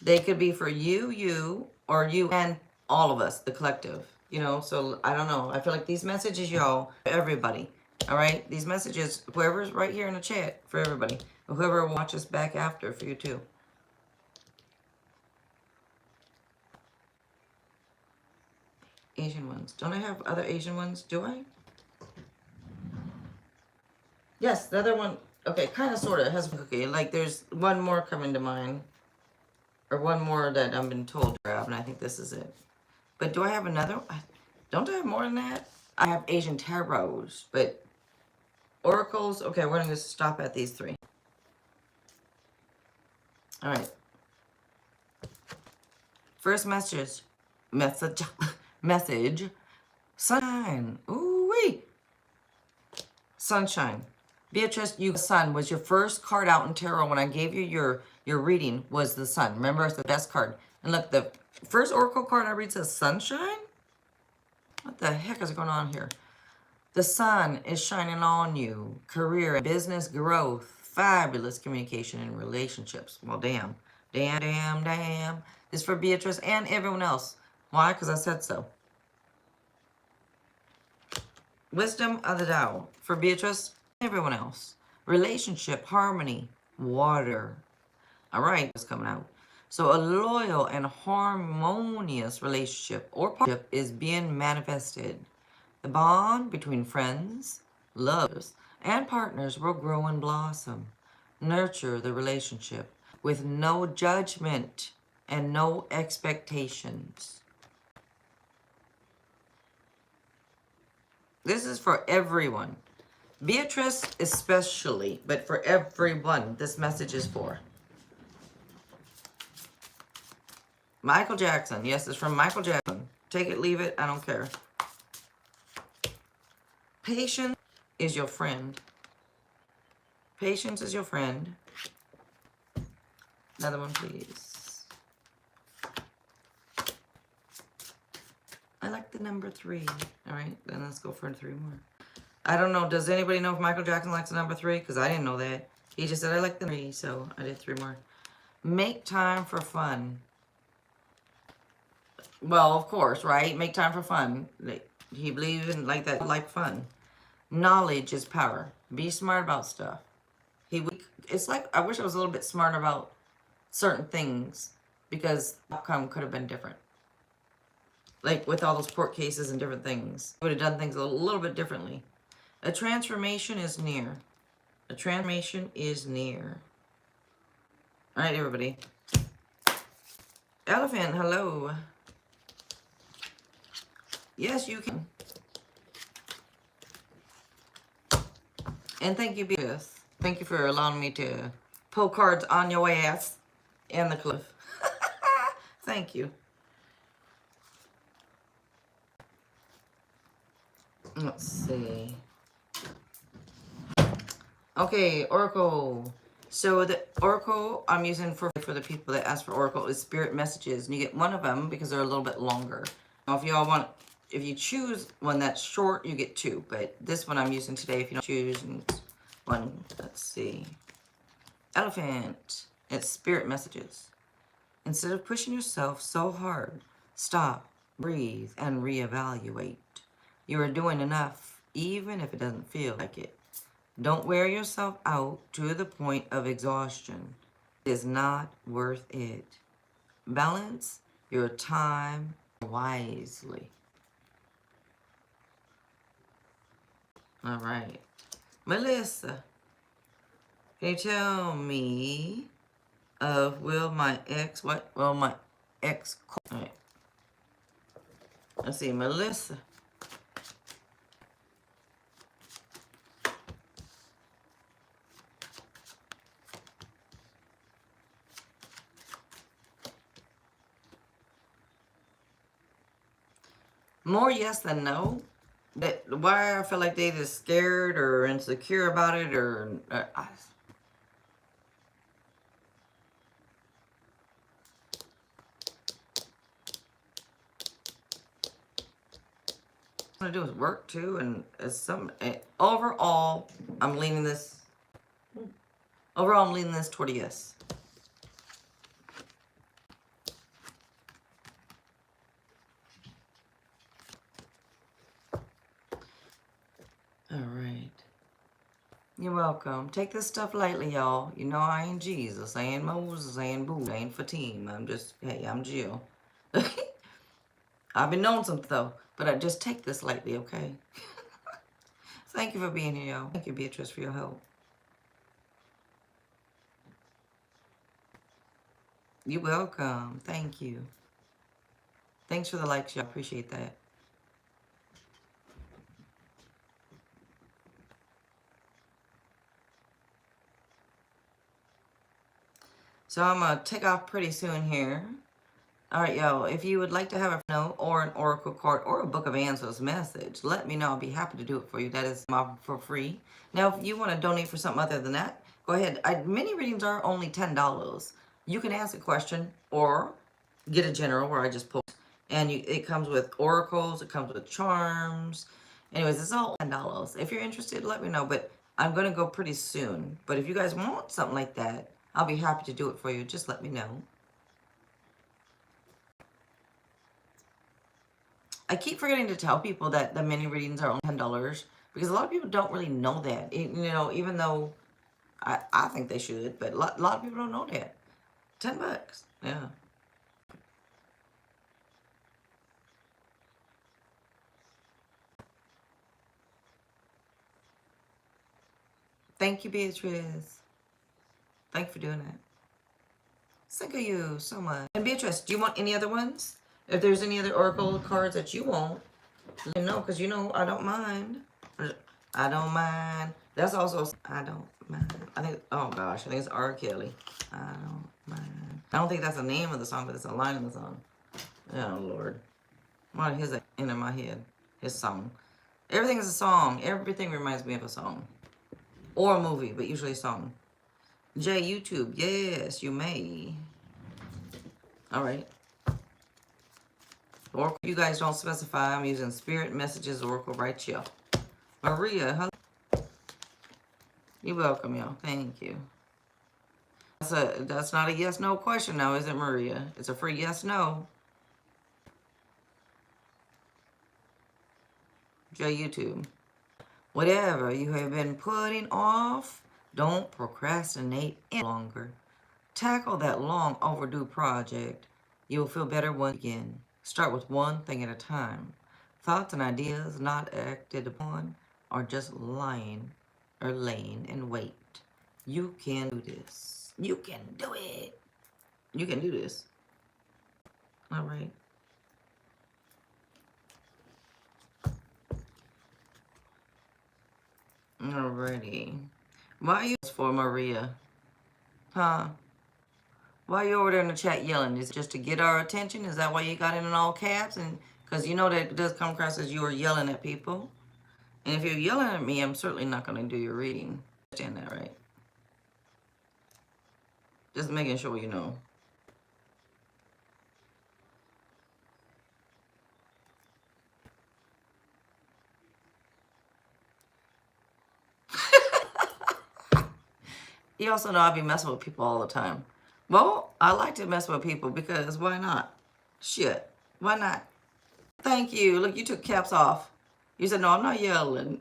They could be for you, or you and all of us, the collective. You know, so I don't know. I feel like these messages, y'all, for everybody. All right? These messages, whoever's right here in the chat, for everybody. Whoever will watch us back after, for you too. Asian ones. Don't I have other Asian ones? Do I? Yes, the other one. Okay, kind of, sort of. Has cookie. Like, there's one more coming to mind. Or one more that I've been told to grab, and I think this is it. But do I have another? Don't I have more than that? I have Asian tarots, but oracles. Okay, we're going to stop at these three. All right. First message. Message. Sunshine. Ooh-wee. Sunshine. Beatrice, sun was your first card out in tarot when I gave you your reading was the sun. Remember, it's the best card. And look, the first oracle card I read says sunshine? What the heck is going on here? The sun is shining on you. Career and business growth. Fabulous communication and relationships. Well, damn. Damn, damn, damn. This is for Beatrice and everyone else. Why? Because I said so. Wisdom of the Tao. For Beatrice and everyone else. Relationship, harmony, water. All right, it's coming out. So a loyal and harmonious relationship or partnership is being manifested. The bond between friends, lovers, and partners will grow and blossom. Nurture the relationship with no judgment and no expectations. This is for everyone. Beatrice especially, but for everyone this message is for. Michael Jackson. Yes, it's from Michael Jackson. Take it, leave it, I don't care. Patience is your friend. Patience is your friend. Another one, please. I like the number 3. All right, then let's go for 3 more. I don't know. Does anybody know if Michael Jackson likes the number 3? Because I didn't know that. He just said I like the 3, so I did 3 more. Make time for fun. Well, of course, right? Make time for fun. He believes in like that, like fun. Knowledge is power. Be smart about stuff. It's like, I wish I was a little bit smarter about certain things because the outcome could have been different. Like with all those court cases and different things. I would have done things a little bit differently. A transformation is near. A transformation is near. All right, everybody. Elephant, hello. Yes, you can. And thank you, Beatrice. Thank you for allowing me to pull cards on your ass and the cliff. Thank you. Let's see. Okay, Oracle. So the Oracle I'm using for the people that ask for Oracle is Spirit Messages. And you get one of them because they're a little bit longer. Now, if y'all want, if you choose one that's short, you get 2. But this one I'm using today, if you don't choose one, let's see. Elephant. It's Spirit Messages. Instead of pushing yourself so hard, stop, breathe, and reevaluate. You are doing enough, even if it doesn't feel like it. Don't wear yourself out to the point of exhaustion. It is not worth it. Balance your time wisely. All right. Melissa, can you tell me of will my ex, all right. Let's see, Melissa. More yes than no. That why I feel like they just scared or insecure about it or I'm gonna do is work too, and it's overall I'm leaning this. Overall, I'm leaning this toward a yes. All right. You're welcome. Take this stuff lightly, y'all. You know I ain't Jesus. I ain't Moses. I ain't Buddha. I ain't Fatima. I'm just, hey, I'm Jill. I've been known some though, but I just take this lightly, okay? Thank you for being here, y'all. Thank you, Beatrice, for your help. You're welcome. Thank you. Thanks for the likes, y'all. Appreciate that. So I'm going to take off pretty soon here. All right, y'all. If you would like to have a note or an oracle card or a book of answers message, let me know. I'll be happy to do it for you. That is for free. Now, if you want to donate for something other than that, go ahead. Many readings are only $10. You can ask a question or get a general where I just post. And it comes with oracles. It comes with charms. Anyways, it's all $10. If you're interested, let me know. But I'm going to go pretty soon. But if you guys want something like that, I'll be happy to do it for you. Just let me know. I keep forgetting to tell people that the mini readings are only $10 because a lot of people don't really know that. You know, even though I think they should, but a lot of people don't know that. $10. Yeah. Thank you, Beatrice. Thank you for doing that. Thank you so much. And Beatrice, do you want any other ones? If there's any other Oracle cards that you want, let me know, because you know I don't mind. I don't mind. That's also, I don't mind. I think, oh gosh, I think it's R. Kelly. I don't mind. I don't think that's the name of the song, but it's a line of the song. Oh, Lord. What is it in my head? His song. Everything is a song. Everything reminds me of a song. Or a movie, but usually a song. Jay, YouTube. Yes, you may. All right. Oracle, you guys don't specify. I'm using Spirit Messages Oracle right here. Maria, hello. You're welcome, y'all. Thank you. That's not a yes/no question now, is it, Maria? It's a free yes/no. Jay, YouTube. Whatever you have been putting off, don't procrastinate any longer. Tackle that long overdue project. You'll feel better once again. Start with one thing at a time. Thoughts and ideas not acted upon are just laying in wait. You can do this. You can do it. You can do this. All right. Alrighty. Why are you for Maria? Huh? Why are you over there in the chat yelling? Is it just to get our attention? Is that why you got it in all caps? And because you know that it does come across as you are yelling at people. And if you're yelling at me, I'm certainly not going to do your reading. Understand that, right? Just making sure you know. You also know I be messing with people all the time. Well, I like to mess with people because why not? Shit. Why not? Thank you. Look, you took caps off. You said, no, I'm not yelling.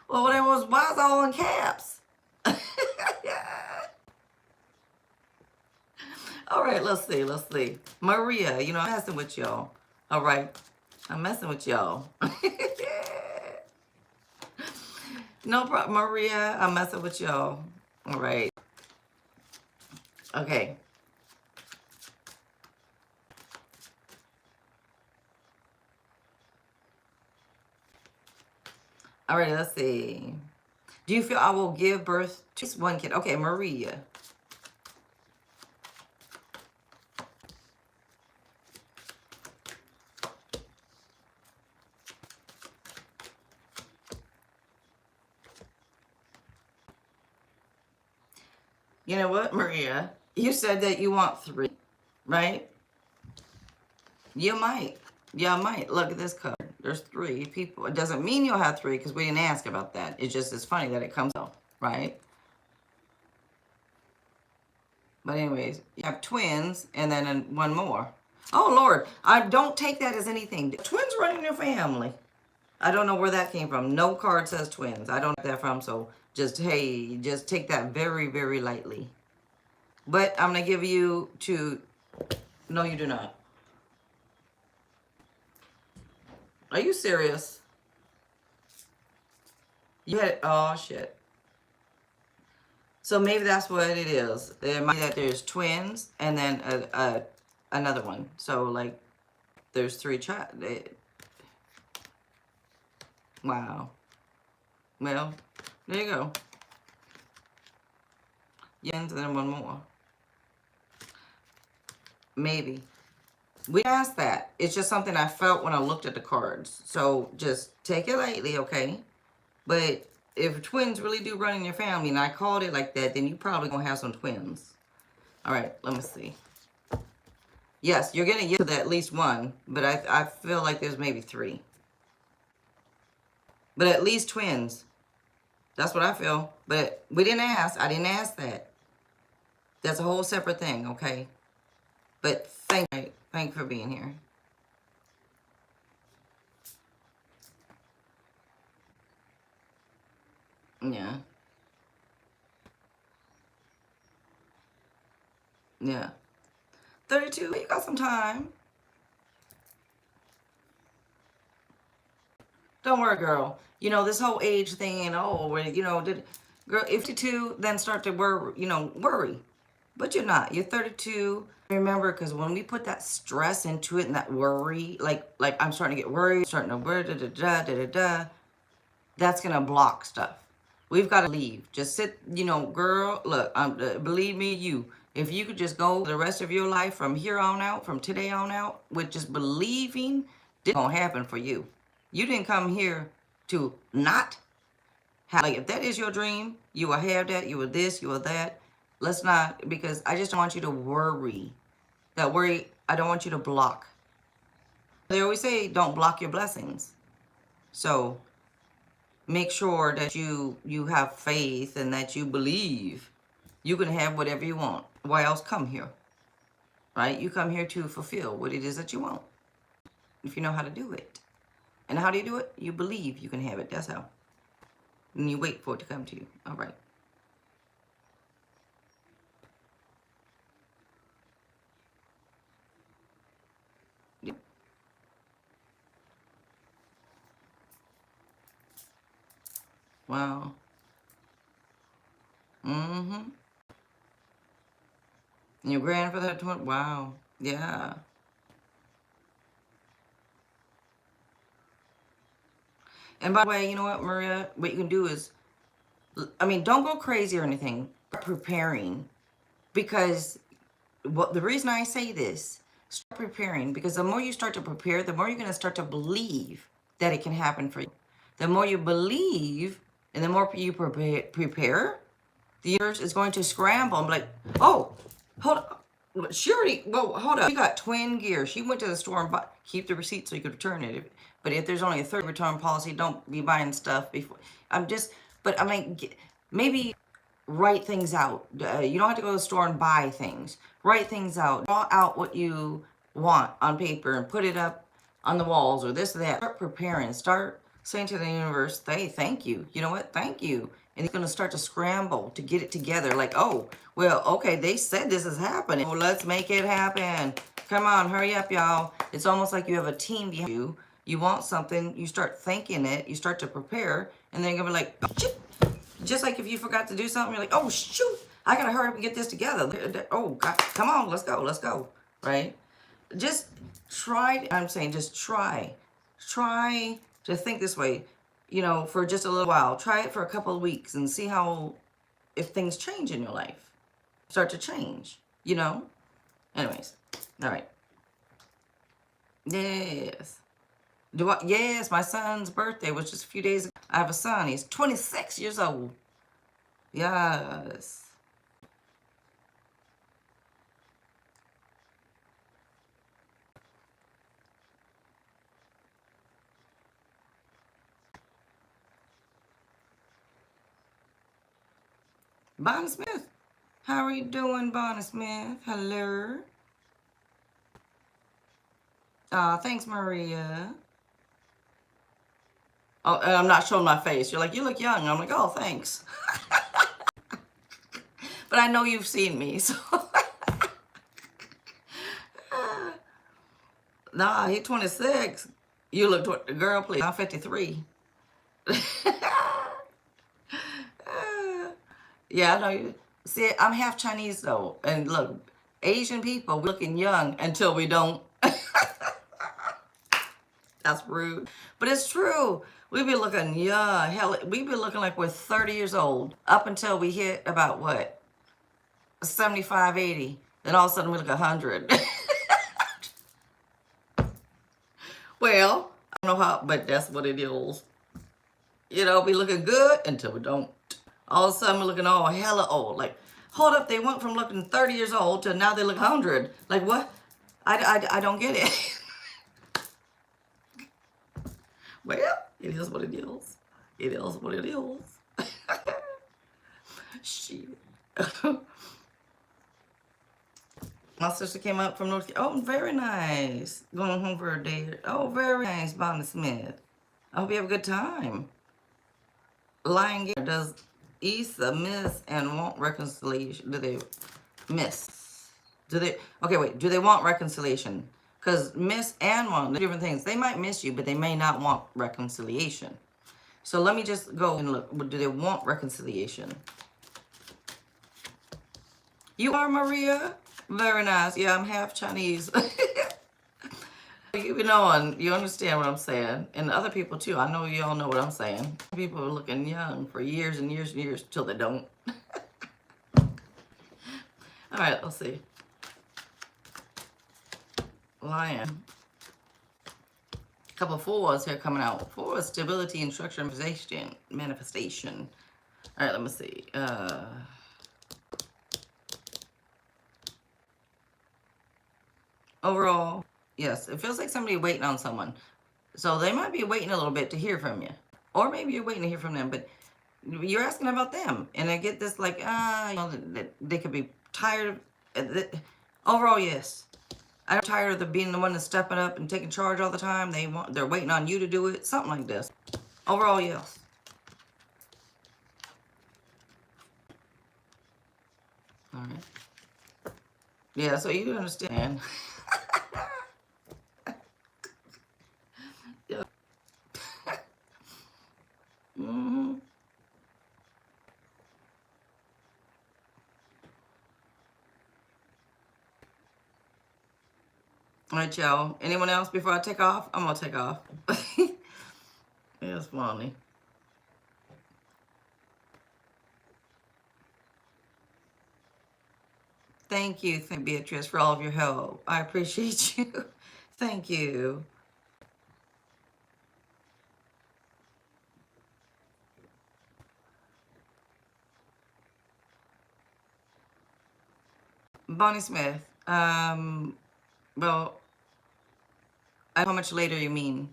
Well, then why is it all in caps? All right, let's see. Let's see. Maria, you know, I'm messing with y'all. All right. I'm messing with y'all. No problem, Maria. I'm messing with y'all. All right. Okay. All right, let's see. Do you feel I will give birth to just one kid? Okay, Maria. You know what, Maria? You said that you want 3, right? You might. Yeah, I might. Look at this card. There's 3 people. It doesn't mean you'll have 3 because we didn't ask about that. It's just, it's funny that it comes out, right? But anyways, you have twins and then one more. Oh, Lord. I don't take that as anything. Twins run in your family. I don't know where that came from. No card says twins. I don't know where that from. So just, hey, just take that very, very lightly. But I'm going to give you to... No, you do not. Are you serious? You had... Oh, shit. So maybe that's what it is. It might be that there's twins and then another one. So, like, there's 3 child. Wow. Well, there you go. Yeah, and then one more. Maybe. We asked that. It's just something I felt when I looked at the cards. So just take it lightly, okay? But if twins really do run in your family, and I called it like that, then you probably gonna have some twins. All right, let me see. Yes, you're gonna get to at least 1, but I feel like there's maybe 3. But at least twins. That's what I feel. But we didn't ask. I didn't ask that. That's a whole separate thing, okay? But thank you for being here. Yeah. Yeah. 32, you got some time. Don't worry, girl. You know, this whole age thing and, oh, you know, girl, if you're 52, then start to worry, you know, worry. But you're not. You're 32. Remember, because when we put that stress into it and that worry, like I'm starting to get worried, starting to worry, that's going to block stuff. We've got to leave. Just sit, you know, girl, look, believe me, if you could just go the rest of your life from here on out, from today on out, with just believing this is going to happen for you. You didn't come here to not have, like, if that is your dream, you will have that, you will this, you will that. Let's not, because I just don't want you to worry. That worry, I don't want you to block. They always say, don't block your blessings. So make sure that you have faith and that you believe you can have whatever you want. Why else come here? Right? You come here to fulfill what it is that you want. If you know how to do it. And how do you do it? You believe you can have it. That's how. And you wait for it to come to you. All right. Yep. Wow. Mm-hmm. And your grandfather had 20. Wow. Yeah. And by the way, you know what, Maria? What you can do is, I mean, don't go crazy or anything. Preparing. Because the reason I say this, start preparing. Because the more you start to prepare, the more you're going to start to believe that it can happen for you. The more you believe and the more you prepare, the universe is going to scramble and be like, oh, hold on. She already, well, hold up. She got twin gear. She went to the store and bought, keep the receipt so you could return it. But if there's only a third return policy, don't be buying stuff before. But I mean, maybe write things out. You don't have to go to the store and buy things. Write things out. Draw out what you want on paper and put it up on the walls or this or that. Start preparing. Start saying to the universe, hey, thank you. You know what? Thank you. And it's going to start to scramble to get it together. Like, oh, well, okay, they said this is happening. Well, let's make it happen. Come on, hurry up, y'all. It's almost like you have a team behind you. You want something, you start thinking it, you start to prepare, and then you're going to be like, oh, shit. Just like if you forgot to do something, you're like, oh, shoot, I got to hurry up and get this together. Oh, God, come on, let's go, right? Just try, I'm saying just try to think this way, you know, for just a little while. Try it for a couple of weeks and see how, if things change in your life, start to change, you know? Anyways, all right. Yes. Yes, my son's birthday was just a few days ago. I have a son. He's 26 years old. Yes. Bonnie Smith. How are you doing, Bonnie Smith? Hello. Thanks, Maria. Oh, and I'm not showing my face. You're like, you look young. I'm like, oh, thanks. But I know you've seen me, so. Nah, he's 26. You look, girl, please. I'm 53. Yeah, I know you. See, I'm half Chinese, though. And look, Asian people, we're looking young until we don't. That's rude. But it's true. We be looking young. Hell, we be looking like we're 30 years old up until we hit about what? 75, 80. Then all of a sudden we look 100. Well, I don't know how, but that's what it is. You know, we looking good until we don't. All of a sudden we're looking all hella old. Like, hold up, they went from looking 30 years old to now they look 100. Like, what? I don't get it. Well, it is what it is. It is what it is. Shit. My sister came up from North. Oh, very nice. Going home for a day. Oh, very nice, Bonnie Smith. I hope you have a good time. Lion Gator, does Issa miss and want reconciliation? Do they miss? Do they? Okay, wait. Do they want reconciliation? Because miss and want, different things. They might miss you, but they may not want reconciliation. So let me just go and look. Do they want reconciliation? You are Maria? Very nice. Yeah, I'm half Chinese. You know, you understand what I'm saying. And other people too. I know you all know what I'm saying. People are looking young for years and years and years till they don't. All right, let's see. Lion. A couple of fours here coming out. Four is stability and structure and manifestation. All right, let me see. Overall, yes, it feels like somebody waiting on someone. So they might be waiting a little bit to hear from you. Or maybe you're waiting to hear from them, but you're asking about them. And I get this like, you know, they could be tired of, overall, yes. I'm tired of them being the one that's stepping up and taking charge all the time. They're waiting on you to do it. Something like this. Overall, yes. All right. Yeah, so you understand. Yeah. Mm-hmm. All right, y'all. Anyone else before I take off? I'm going to take off. It's funny. Thank you, Beatrice, for all of your help. I appreciate you. Thank you. Bonnie Smith. Well, how much later you mean?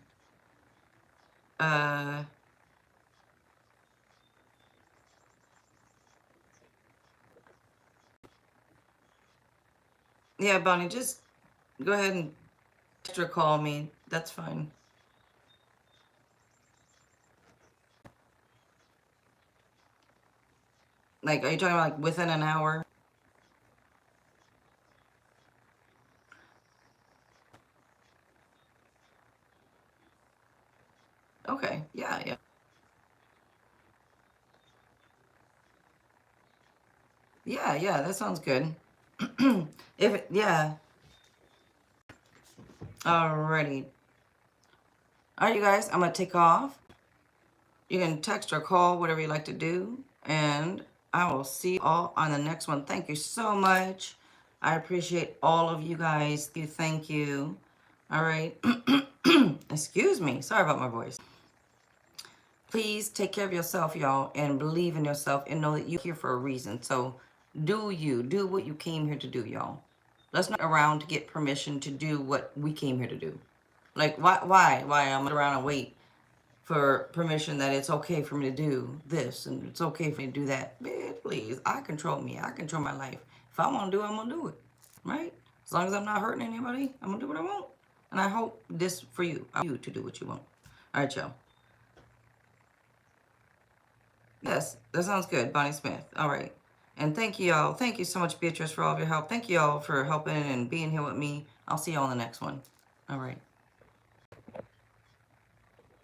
Yeah, Bonnie, just go ahead and text or call me. That's fine. Like, are you talking about like within an hour? Okay, yeah, yeah. Yeah, yeah, that sounds good. Yeah. Alrighty. Alright, you guys, I'm gonna take off. You can text or call, whatever you like to do. And I will see you all on the next one. Thank you so much. I appreciate all of you guys. Thank you. All right. Excuse me. Sorry about my voice. Please take care of yourself, y'all, and believe in yourself and know that you're here for a reason. So do you. Do what you came here to do, y'all. Let's not around to get permission to do what we came here to do. Like, why I'm around and wait for permission that it's okay for me to do this and it's okay for me to do that. Man, please, I control me. I control my life. If I want to do it, I'm going to do it. Right? As long as I'm not hurting anybody, I'm going to do what I want. And I hope this for you. I want you to do what you want. All right, y'all. Yes, that sounds good. Bonnie Smith. All right. And thank you, y'all. Thank you so much, Beatrice, for all of your help. Thank you all for helping and being here with me. I'll see you all in the next one. All right.